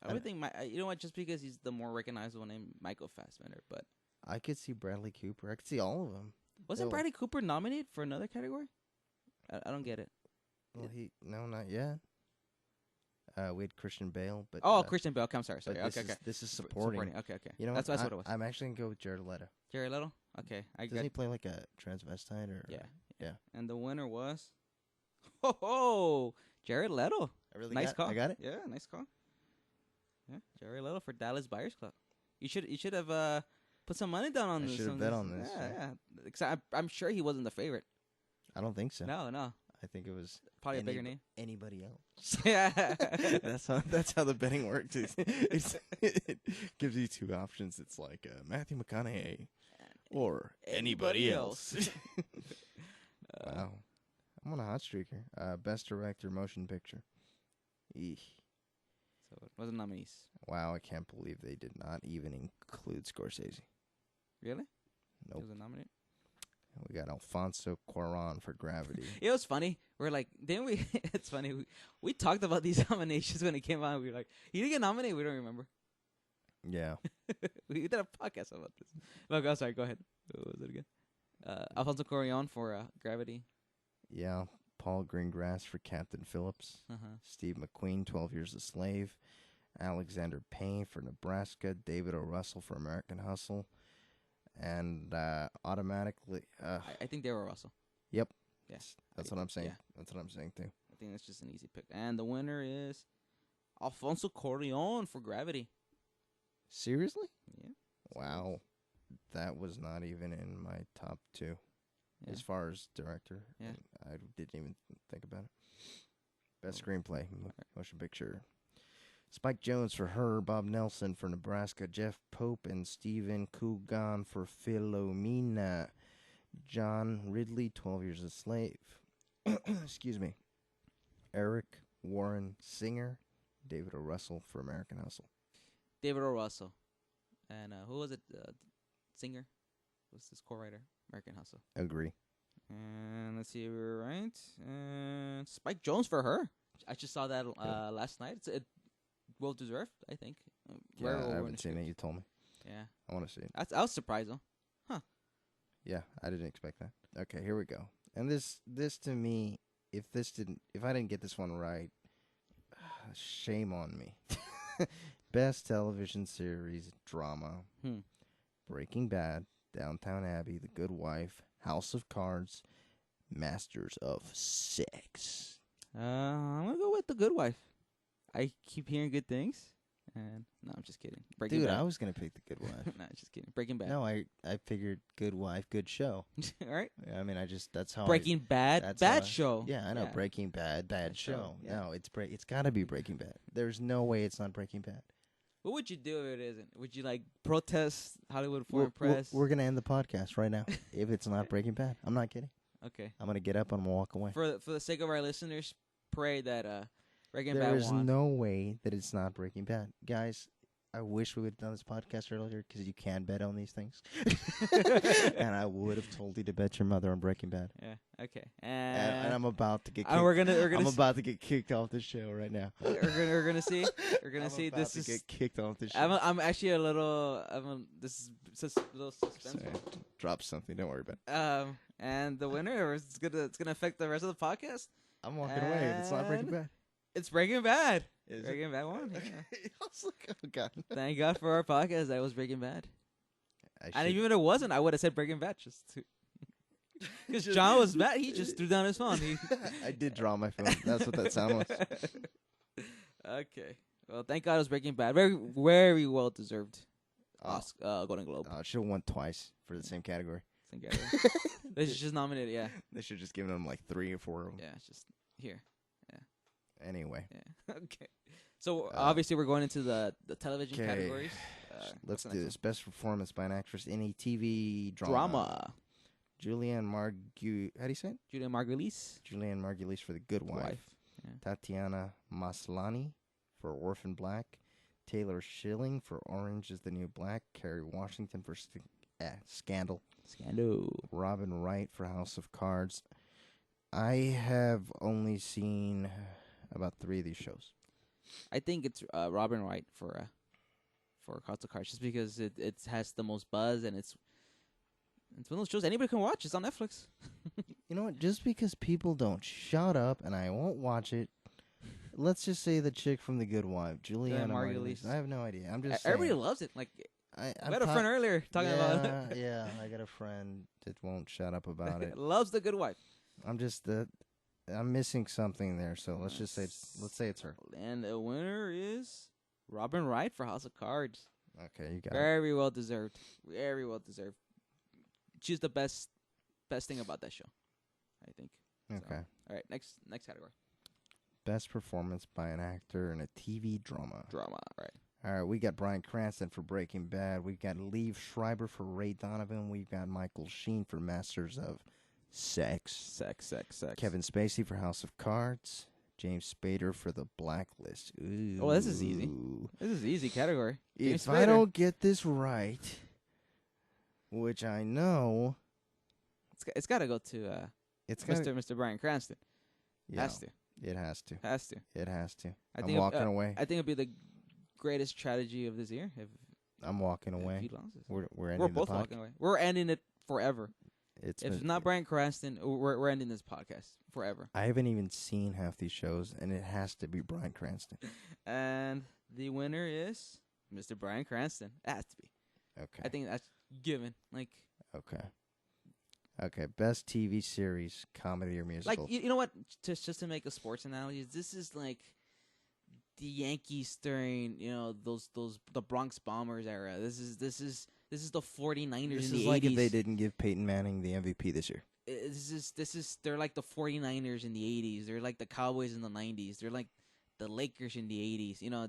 I would think, you know what, just because he's the more recognizable name, Michael Fassbender, but...
I could see Bradley Cooper. I could see all of them.
Wasn't Bradley Cooper nominated for another category? I don't get it.
Well, no, not yet. We had Christian Bale, but
Christian Bale. Okay, I'm sorry. Okay.
This is supporting.
Okay.
You know,
that's what it was.
I'm actually gonna go with Jared Leto.
Jared Leto. Okay,
Doesn't he play like a transvestite or?
Yeah. And the winner was, Jared Leto. Nice call.
I got it.
Yeah, nice call. Yeah, Jared Leto for Dallas Buyers Club. You should have put some money down on this.
I should have bet on this.
Yeah. I'm sure he wasn't the favorite.
I don't think so.
No.
I think it was
probably a bigger name.
Anybody else?
Yeah,
that's how the betting works. It gives you 2 options. It's like Matthew McConaughey or anybody else. Wow, I'm on a hot streak here. Best director, motion picture. Eesh.
So it wasn't nominees.
Wow, I can't believe they did not even include Scorsese.
Really?
Nope.
He wasn't nominated.
We got Alfonso Cuarón for Gravity.
It was funny. We're like, didn't we? It's funny. We talked about these nominations when it came out. We were like, he didn't get nominated. We don't remember.
Yeah.
We did a podcast about this. Look, I'm sorry. Go ahead. What was it again? Alfonso Cuarón for Gravity.
Yeah. Paul Greengrass for Captain Phillips. Steve McQueen, 12 Years a Slave. Alexander Payne for Nebraska. David O. Russell for American Hustle. And automatically...
I think they were Russell.
Yep.
Yes.
That's what I'm saying.
Yeah.
That's what I'm saying, too.
I think that's just an easy pick. And the winner is Alfonso Cuarón for Gravity.
Seriously?
Yeah.
Wow. That was not even in my top 2 as far as director.
Yeah.
I didn't even think about it. Best screenplay, motion picture. Spike Jonze for Her, Bob Nelson for Nebraska, Jeff Pope and Stephen Coogan for Philomena, John Ridley, 12 Years a Slave. Excuse me. Eric Warren Singer, David O. Russell for American Hustle.
David O. Russell. And who was it? Singer? Was this co-writer? American Hustle.
Agree.
And let's see if we were right. And Spike Jonze for Her. I just saw that last night. It's well deserved, I think.
Yeah, I haven't seen it. You told me.
Yeah.
I want to see it.
I was surprised, though. Huh.
Yeah, I didn't expect that. Okay, here we go. And this to me, if I didn't get this one right, shame on me. Best television series drama. Breaking Bad, Downtown Abbey, The Good Wife, House of Cards, Masters of Sex.
I'm going to go with The Good Wife. I keep hearing good things. And no, I'm just kidding. Breaking Bad.
I was going to pick The Good Wife.
No, just kidding. Breaking Bad.
No, I figured Good Wife, good show.
All right.
I mean, that's how
Breaking Bad, bad show.
Yeah, I know. Yeah. Breaking Bad, bad show. Yeah. No, it's got to be Breaking Bad. There's no way it's not Breaking Bad.
What would you do if it isn't? Would you protest Hollywood Foreign Press?
We're gonna end the podcast right now if it's not Breaking Bad. I'm not kidding.
Okay.
I'm gonna get up and walk away.
For the sake of our listeners, pray that Breaking Bad.
There is no way that it's not Breaking Bad, guys. I wish we would have done this podcast earlier because you can bet on these things. And I would have told you to bet your mother on Breaking Bad.
Yeah. Okay.
And I'm about to get kicked.
I'm
about to get kicked off the show right now.
We're gonna see. We're gonna see. This is
get kicked off the show.
I'm actually a little. This is a little suspenseful.
Sorry, drop something. Don't worry about it.
And the winner is it's gonna affect the rest of the podcast.
I'm walking away. It's not Breaking Bad.
It's Breaking Bad.
Is
Breaking Bad won. Yeah.
I was like, oh god.
Thank God for our podcast. That was Breaking Bad. And even if it wasn't, I would have said Breaking Bad just to. Because John was mad. He just threw down his phone.
I did draw my phone. That's what that sound was.
Okay. Well, thank God it was Breaking Bad. Very, very well deserved. Golden Globe.
Should have won twice for the same category.
Same category. They should just nominate it. Yeah.
They should just given them like 3 or 4 of them.
Yeah. It's just here. Yeah.
Anyway.
Yeah. Okay. So obviously we're going into the television categories.
Let's do this. Best performance by an actress in a TV drama. Julianne Margulies. How do you say it?
Julianne Margulies.
Julianne Margulies for The Good Wife.
Yeah.
Tatiana Maslany for Orphan Black. Taylor Schilling for Orange is the New Black. Kerry Washington for Scandal. Robin Wright for House of Cards. I have only seen about 3 of these shows.
I think it's Robin Wright for House of Cards, just because it has the most buzz, and it's one of those shows anybody can watch. It's on Netflix.
You know what? Just because people don't shut up and I won't watch it, let's just say the chick from The Good Wife, Julianne Margulies. I have no idea. I'm just
everybody
saying.
loves it. Like
I
had a friend earlier talking about it.
Yeah, I got a friend that won't shut up about it.
Loves The Good Wife.
I'm missing something there, so let's say it's her.
And the winner is Robin Wright for House of Cards.
Okay, you got
Very well deserved. Very well deserved. She's the best thing about that show, I think.
Okay.
So, all right, next category.
Best performance by an actor in a TV drama.
Right.
All right, we got Bryan Cranston for Breaking Bad. We got Liev Schreiber for Ray Donovan. We've got Michael Sheen for Masters of Sex. Kevin Spacey for House of Cards. James Spader for The Blacklist. Ooh.
Oh, this is easy. This is easy category.
If I don't get this right, which I know,
it's got to go to Mr. Bryan Cranston.
Yeah,
has to.
It has to. It has to. I'm walking away.
I think it'd be the greatest tragedy of this year.
I'm walking away. We're ending
both walking away. We're ending it forever. If it's not Bryan Cranston, we're ending this podcast forever.
I haven't even seen half these shows, and it has to be Bryan Cranston.
And the winner is Mr. Bryan Cranston. It has to be.
Okay.
I think that's given.
Okay. Best TV series, comedy or musical.
Like, you know what? Just to make a sports analogy, this is like the Yankees during the Bronx Bombers era. This is the 49ers.
This
in the
is like
80s.
if they didn't give Peyton Manning the MVP this year.
They're like the 49ers in the 80s. They're like the Cowboys in the 90s. They're like the Lakers in the 80s. You know,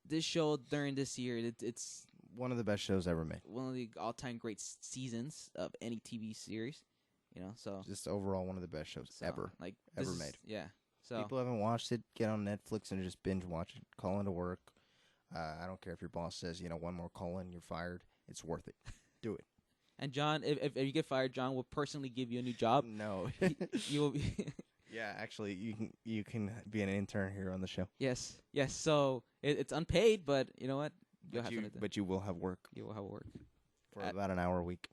this show during this year, it's
one of the best shows ever made.
One of the all-time great seasons of any TV series. You know, so
just overall one of the best shows ever made.
Yeah. So
people haven't watched it, get on Netflix and just binge watch it. Call into work. I don't care if your boss says, one more call in, you're fired. It's worth it. Do it.
And John, if you get fired, John will personally give you a new job.
No.
You will be.
Yeah, actually, you can be an intern here on the show.
Yes. So it's unpaid, but you know what?
But you will have work.
You will have work
for about an hour a week.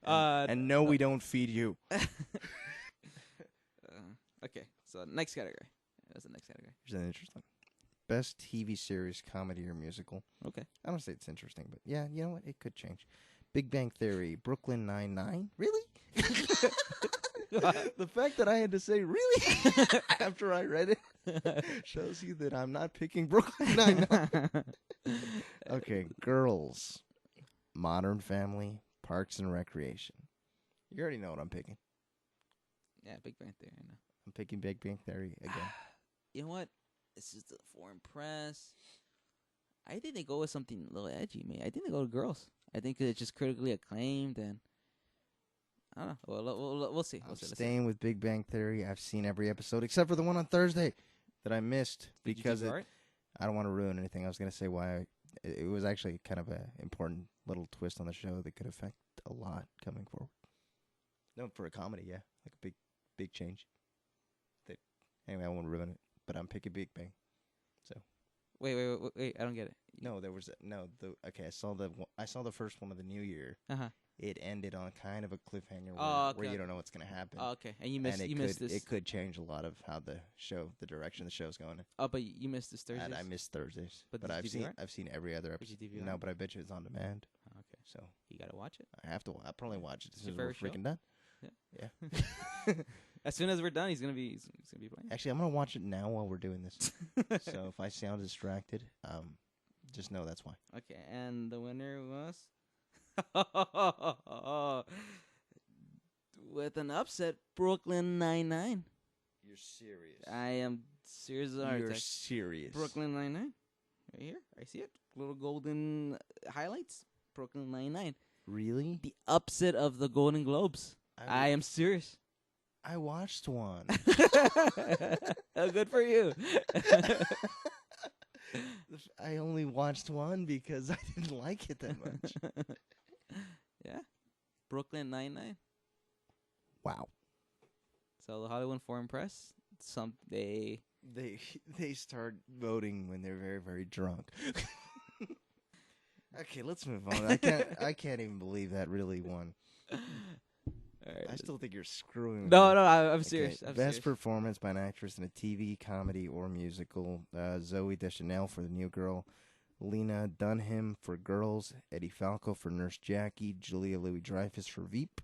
And no, we don't feed you.
Okay, so next category. That's the next category.
Here's an interesting. Best TV series, comedy or musical.
Okay.
I don't say it's interesting, but yeah, you know what? It could change. Big Bang Theory, Brooklyn Nine-Nine. Really? The fact that I had to say really after I read it shows you that I'm not picking Brooklyn Nine-Nine. Okay, girls, Modern Family, Parks and Recreation. You already know what I'm picking.
Yeah, Big Bang Theory. I know.
I'm picking Big Bang Theory again.
You know what? This is the foreign press. I think they go with something a little edgy, man. I think they go to girls. I think it's just critically acclaimed, and I don't know. We'll see.
I'm staying with Big Bang Theory. I've seen every episode except for the one on Thursday that I missed because I don't want to ruin anything. I was gonna say why it was actually kind of a important little twist on the show that could affect a lot coming forward. No, for a comedy, yeah, like a big change. That anyway, I won't ruin it, but I'm picking Big Bang. So
Wait, I don't get it.
no, there was okay. I saw the first one of the new year.
Uh-huh.
It ended on kind of a cliffhanger where you don't know what's gonna happen.
Oh, okay. And you missed this.
It could change a lot of how the direction the show's going.
Oh, but you missed this Thursday.
And I missed Thursdays,
But
but
did you
I've seen every other episode.
Did you DVR?
No, but I bet you it's on demand.
Oh, okay.
So
You gotta watch it.
I have to. I'll probably watch it as
It's your
soon as we're
favorite
freaking done. Yeah.
As soon as we're done, he's gonna be playing.
Actually, I'm gonna watch it now while we're doing this. So if I sound distracted, just know that's why.
Okay, and the winner was with an upset, Brooklyn Nine-Nine.
You're serious.
I am serious as a heart
You're
attack.
serious.
Brooklyn Nine-Nine. Right here. I see it. Little golden highlights. Brooklyn Nine-Nine.
Really?
The upset of the Golden Globes. I am serious.
I watched one.
Oh, good for you.
I only watched one because I didn't like it that much.
Yeah. Brooklyn Nine-Nine.
Wow.
So the Hollywood Foreign Press, they
start voting when they're very, very drunk. Okay, let's move on. I can't even believe that really won.
All right.
I still think you're screwing.
No,
me.
I'm serious. I'm
Best
serious.
performance by an actress in a TV, comedy, or musical. Zoe Deschanel for The New Girl. Lena Dunham for Girls. Eddie Falco for Nurse Jackie. Julia Louis-Dreyfus for Veep.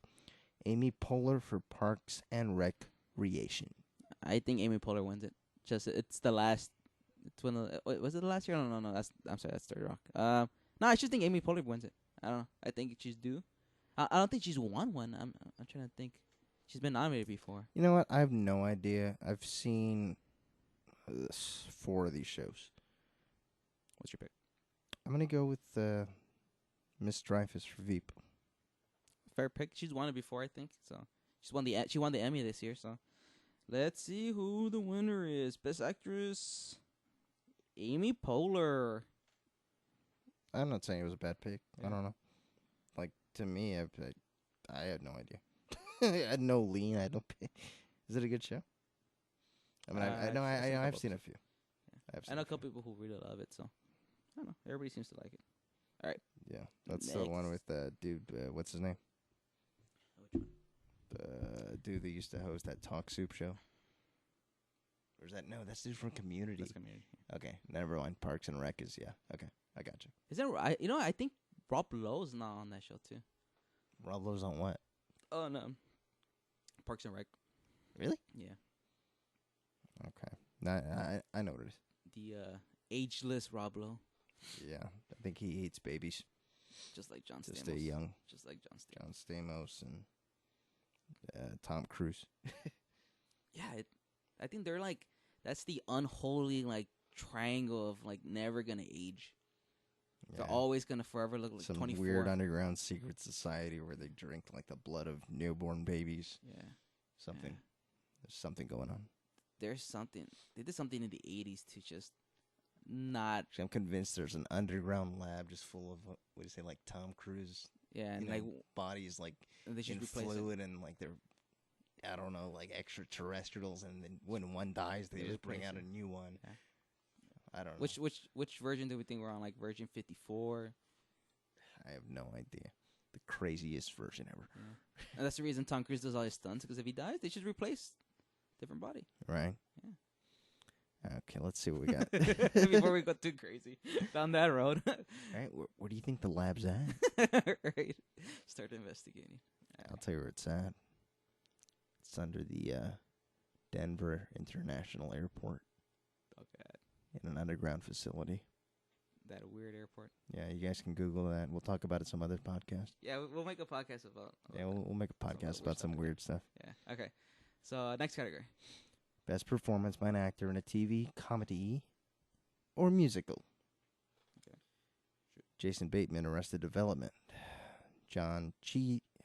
Amy Poehler for Parks and Recreation.
I think Amy Poehler wins it. It's the last. It's one of the, wait, was it the last year? No. I'm sorry. That's 30 Rock. No, I just think Amy Poehler wins it. I don't know. I think she's due. I don't think she's won one. I'm trying to think. She's been nominated before.
You know what? I have no idea. I've seen 4 of these shows.
What's your pick?
I'm gonna go with Miss Dreyfus for Veep.
Fair pick. She's won it before, I think. So she won the Emmy this year. So let's see who the winner is. Best Actress, Amy Poehler.
I'm not saying it was a bad pick.
Yeah.
I don't know. Like, to me, I had no idea. I had no lean. I don't pay. Is it a good show? I mean, I've seen a few.
Yeah. I know a couple people who really love it, so I don't know. Everybody seems to like it. All right.
Yeah, that's the one with dude. What's his name?
Which one?
The dude that used to host that Talk Soup show. Or is that no? That's dude from Community.
That's Community.
Okay, never mind. Parks and Rec is Okay, I got you.
Is that I think Rob Lowe's not on that show too.
Rob Lowe's on what?
Oh no, Parks and Rec.
Really?
Yeah.
Okay, I know what it is.
The ageless Rob Lowe,
Yeah, I think he hates babies.
just like John
To
Stamos.
stay young.
Just like John Stamos.
John Stamos and Tom Cruise.
Yeah, I think they're like that's the unholy like triangle of like never gonna age. They're always gonna forever look like
some
24.
weird underground secret society where they drink like the blood of newborn babies.
Yeah.
Something.
Yeah.
There's something going on.
There's something. They did something in the 80s to just not.
Actually, I'm convinced there's an underground lab just full of what do you say, like Tom Cruise?
Yeah, and
you
like
know, bodies like
they should
in
replace
fluid and like they're, I don't know, like extraterrestrials. And then when one dies, they just bring out a new one.
Yeah.
I don't know.
Which version do we think we're on? Like version 54?
I have no idea. The craziest version ever.
Yeah. And that's the reason Tom Cruise does all his stunts, because if he dies, they should replace different body.
Right?
Yeah.
Okay, let's see what we got.
Before we go too crazy down that road.
Right, where do you think the lab's at?
Right. Start investigating.
I'll tell you where it's at. It's under the Denver International Airport
Okay.
in an underground facility.
That weird airport.
Yeah, you guys can Google that. We'll talk about it some other podcast.
Yeah, we'll make a podcast about.
Yeah, we'll make a podcast about some weird stuff.
Yeah. Okay. So next category.
Best performance by an actor in a TV, comedy, or musical.
Okay.
Jason Bateman, Arrested Development. John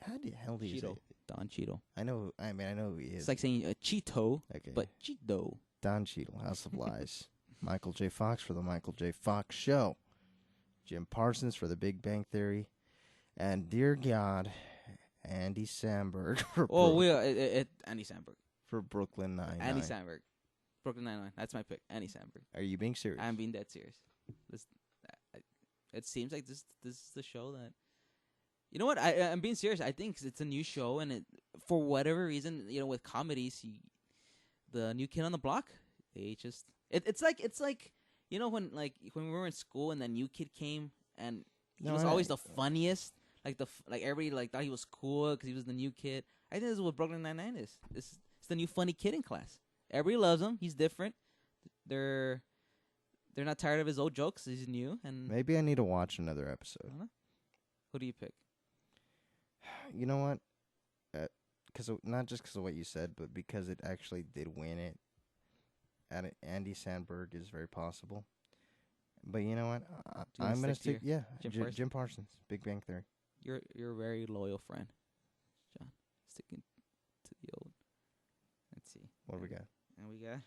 How the hell do you say
Cheeto.
it?
Don Cheadle.
I know who he is.
It's like saying a Cheeto,
Okay.
but Cheeto.
Don Cheadle, House of Lies. Michael J. Fox for The Michael J. Fox Show. Jim Parsons for The Big Bang Theory. And dear God, Andy Samberg for,
Andy Samberg.
for Brooklyn Nine-Nine.
Andy Samberg. Brooklyn Nine-Nine. That's my pick. Andy Samberg.
Are you being serious?
I'm being dead serious. It seems like this is the show that... You know what? I'm being serious. I think it's a new show, and for whatever reason, with comedies, the new kid on the block, they just... It's like when we were in school and the new kid came, and he was always the funniest. Like everybody thought he was cool because he was the new kid. I think this is what Brooklyn Nine-Nine is. It's the new funny kid in class. Everybody loves him. He's different. They're not tired of his old jokes. He's new, and
maybe I need to watch another episode.
Who do you pick?
You know what? Not just because of what you said, but because it actually did win it. And Andy Samberg is very possible. But you know what? I'm going to stick. Yeah, Jim Parsons, Big Bang Theory.
You're a very loyal friend, John. Sticking to the old. Let's see.
What do we got?
And we got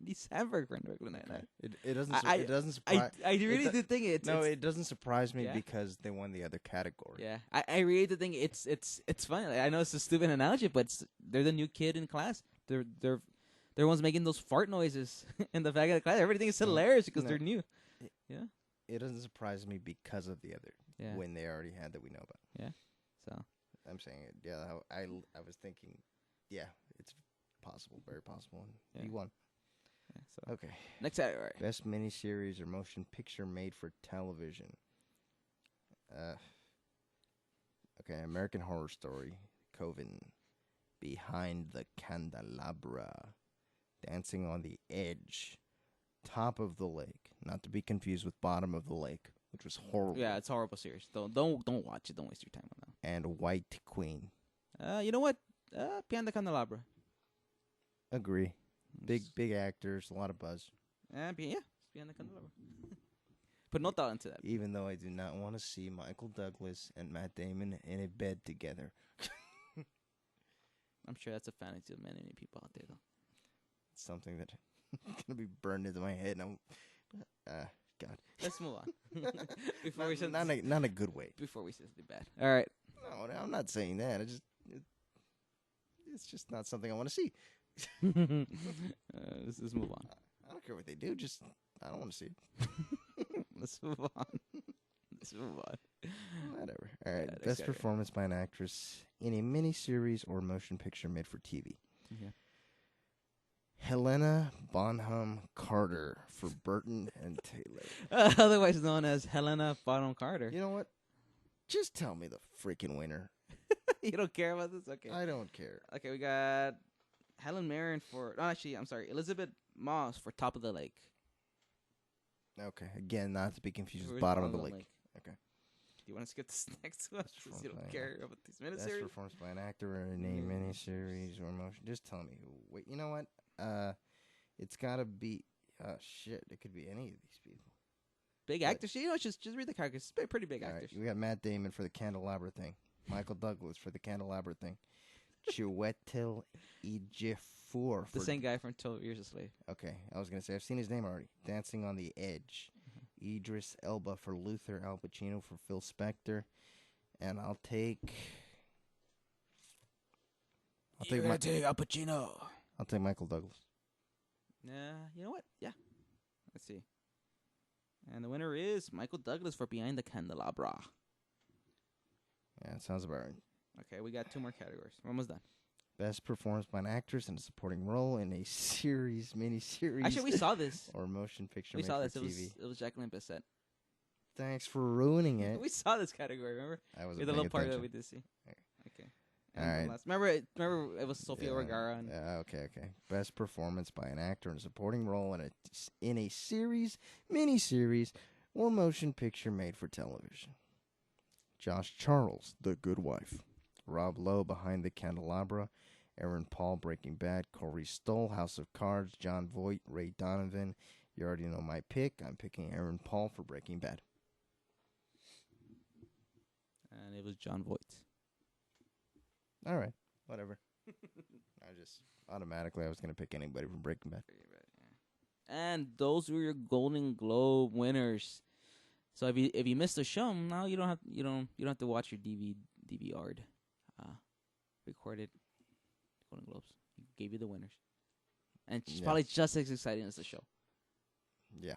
Andy Samberg for Brooklyn Nine-Nine.
It doesn't surprise.
I really did think
it doesn't surprise me because they won the other category.
Yeah, I really did think it's funny. Like, I know it's a stupid analogy, but they're the new kid in class. They're ones making those fart noises in the back of the class. Everything is hilarious because they're new. Yeah.
It doesn't surprise me because of the other win they already had that we know about.
Yeah. So
I'm saying it. Yeah, I was thinking. Yeah, it's possible, very possible, and he won.
Yeah, so
okay.
Next category.
Best miniseries or motion picture made for television. Okay, American Horror Story, Coven, Behind the Candelabra, Dancing on the Edge, Top of the Lake, not to be confused with Bottom of the Lake, which was horrible.
Yeah, it's a horrible series. Don't watch it. Don't waste your time on that.
And White Queen.
You know what? Behind the Candelabra.
Agree. Big actors, a lot of buzz.
Yeah, Behind the Candelabra. Put no thought into that.
Even though I do not want to see Michael Douglas and Matt Damon in a bed together.
I'm sure that's a fantasy of many people out there, though.
It's something that going to be burned into my head. And God.
Let's move on. Before we
not a good way.
Before we say something bad. All right.
No, I'm not saying that. It's just not something I want to see.
Let's move on.
I don't care what they do. Just I don't want to see it.
Let's move on.
Whatever. All right. Best performance by an actress in a miniseries or motion picture made for TV.
Okay.
Helena Bonham Carter for Burton and Taylor.
Otherwise known as Helena Bonham Carter.
You know what? Just tell me the freaking winner.
You don't care about this? Okay.
I don't care.
Okay, we got Helen Mirren for... No, actually, I'm sorry. Elizabeth Moss for Top of the Lake.
Okay. Again, not to be confused with Bottom of the Lake. Okay.
Do you want to skip this next one? Since you don't care about these miniseries?
Best performance by an actor in a miniseries or motion. Just tell me who. Wait, you know what? It's got to be... shit. It could be any of these people.
Big actors? You know, just read the characters. Pretty big actors.
Right, we got Matt Damon for the Candelabra thing. Michael Douglas for the Candelabra thing. Chiwetel Ejiofor for...
The same guy from 12 Years a Slave.
Okay. I was going to say, I've seen his name already. Dancing on the Edge. Idris Elba for Luther. Al Pacino for Phil Spector. And I'll take
Al Pacino.
I'll take Michael Douglas.
You know what? Yeah. Let's see. And the winner is Michael Douglas for Behind the Candelabra.
Yeah, it sounds about right.
Okay, we got 2 more categories. We're almost done.
Best performance by an actress in a supporting role in a series, miniseries.
Actually, we saw this.
Or motion picture
we
made
saw
for
this.
TV.
It was Jacqueline Bisset.
Thanks for ruining it.
We saw this category, remember?
I wasn't
with the little part that we did see. Okay.
All right.
Remember it was Sofia Vergara. And
okay. Best performance by an actor in a supporting role in a series, miniseries, or motion picture made for television. Josh Charles, The Good Wife. Rob Lowe, Behind the Candelabra. Aaron Paul, Breaking Bad. Corey Stoll, House of Cards. John Voight, Ray Donovan. You already know my pick. I'm picking Aaron Paul for Breaking Bad.
And it was John Voight.
All right. Whatever. I was going to pick anybody from Breaking Bad.
And those were your Golden Globe winners. So if you missed the show, now you don't have to watch your DVR'd, recorded Golden Globes. He gave you the winners, and it's probably just as exciting as the show.
Yeah.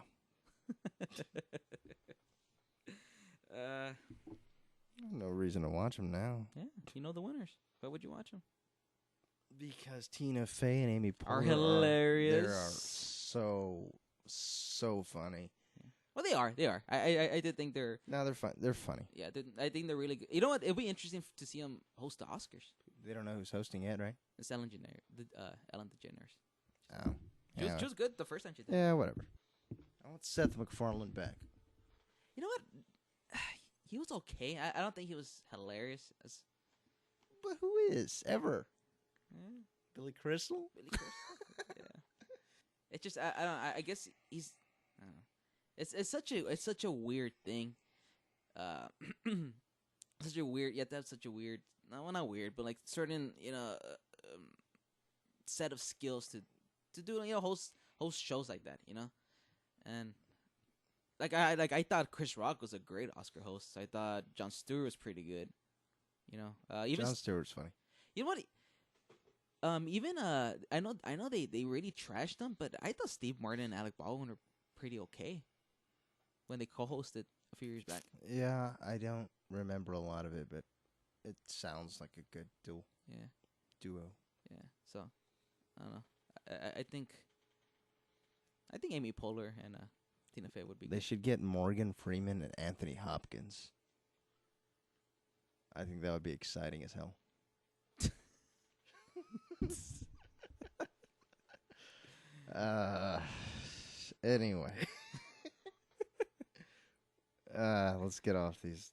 No reason to watch them now.
Yeah, you know the winners. Why would you watch them?
Because Tina Fey and Amy Poehler
are hilarious.
They are so funny.
Yeah. Well, they are. They are. I did think they're.
No, they're fun. They're funny.
Yeah, I think they're really good. You know what? It'll be interesting to see them host the Oscars.
They don't know who's hosting yet, right?
It's Ellen DeGeneres.
Oh, yeah.
She was good the first time she did.
Yeah, whatever. I want Seth MacFarlane back.
You know what? He was okay. I don't think he was hilarious.
But who is ever?
Yeah.
Billy Crystal.
Yeah. It's just I guess he's. I don't know. It's such a weird thing. Such a weird. You have to have such a weird. No, well, not weird, but like certain set of skills to do host shows like that. And. I thought Chris Rock was a great Oscar host. I thought Jon Stewart was pretty good. Even
Jon Stewart's funny.
You know what? I know they really trashed them, but I thought Steve Martin and Alec Baldwin were pretty okay when they co-hosted a few years back.
Yeah, I don't remember a lot of it, but it sounds like a good duo.
Yeah.
Duo.
Yeah. So I don't know. I think Amy Poehler and Tina Fey would be
They
good.
should get Morgan Freeman and Anthony Hopkins. I think that would be exciting as hell. Anyway. Let's get off these.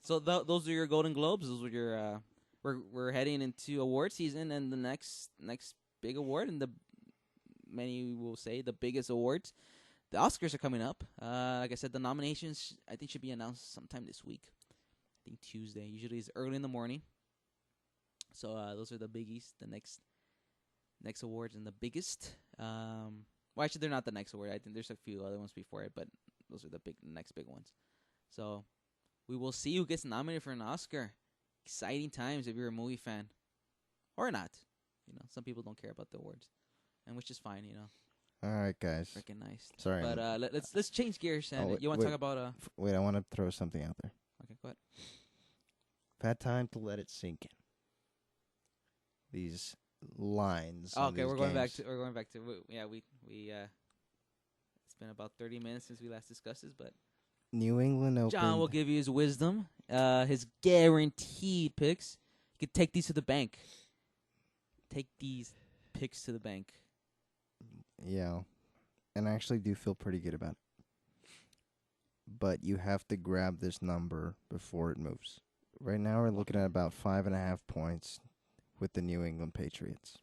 So those are your Golden Globes. Those were your we're heading into award season, and the next big award, and many will say the biggest awards. The Oscars are coming up. Like I said, the nominations I think should be announced sometime this week. I think Tuesday. Usually it's early in the morning. So those are the biggies. The next awards and the biggest. Well, actually, they're not the next award. I think there's a few other ones before it, but those are the next big ones. So we will see who gets nominated for an Oscar. Exciting times if you're a movie fan, or not. Some people don't care about the awards, and which is fine.
All right, guys.
Recognized.
Sorry.
But let's change gears. And you want to talk about
Wait, I want to throw something out there.
Okay, go ahead.
I've had time to let it sink in. These lines.
Oh, okay, we're going back
games.
to we it's been about 30 minutes since we last discussed this, but
New England opened.
John will give you his wisdom, his guaranteed picks. You could take these to the bank. Take these picks to the bank.
Yeah, and I actually do feel pretty good about it. But you have to grab this number before it moves. Right now we're looking at about 5.5 points with the New England Patriots.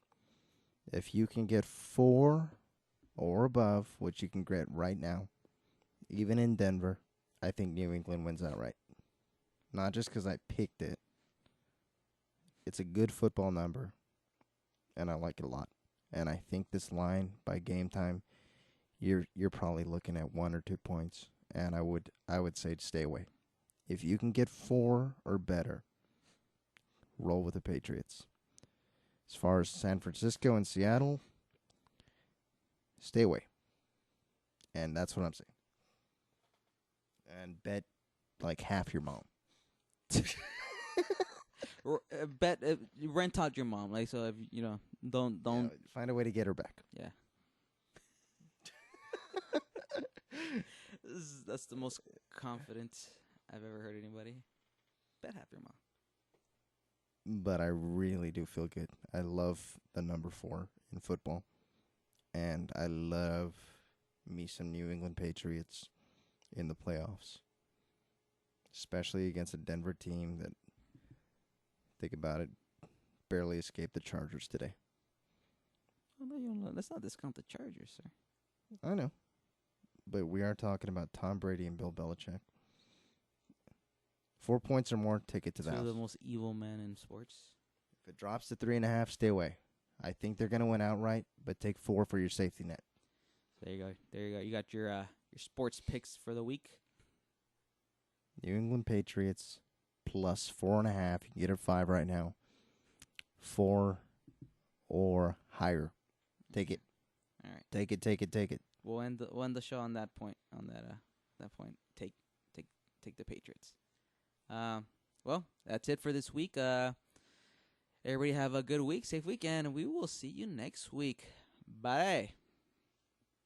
If you can get 4 or above, which you can get right now, even in Denver, I think New England wins outright. Not just because I picked it. It's a good football number, and I like it a lot. And I think this line by game time, you're probably looking at 1 or 2 points, and I would say stay away. If you can get 4 or better, roll with the Patriots. As far as San Francisco and Seattle, stay away. And that's what I'm saying. And bet like half your mom.
Bet rent out your mom, like, so if don't
Yeah, find a way to get her back.
Yeah. That's the most confident I've ever heard anybody. Bet half your mom.
But I really do feel good. I love the number 4 in football. And I love me some New England Patriots in the playoffs. Especially against a Denver team that, think about it, barely escaped the Chargers today.
Oh, no, let's not discount the Chargers, sir.
I know. But we are talking about Tom Brady and Bill Belichick. 4 points or more, take it to the house.
Two of the most evil men in sports.
If it drops to 3.5, stay away. I think they're going to win outright, but take 4 for your safety net.
There you go. There you go. You got your sports picks for the week.
New England Patriots plus 4.5. You can get it 5 right now. 4 or higher. Take it.
All right.
Take it.
We'll end the show on that point. On that point, take the Patriots. Well, that's it for this week. Everybody have a good week, safe weekend, and we will see you next week. Bye.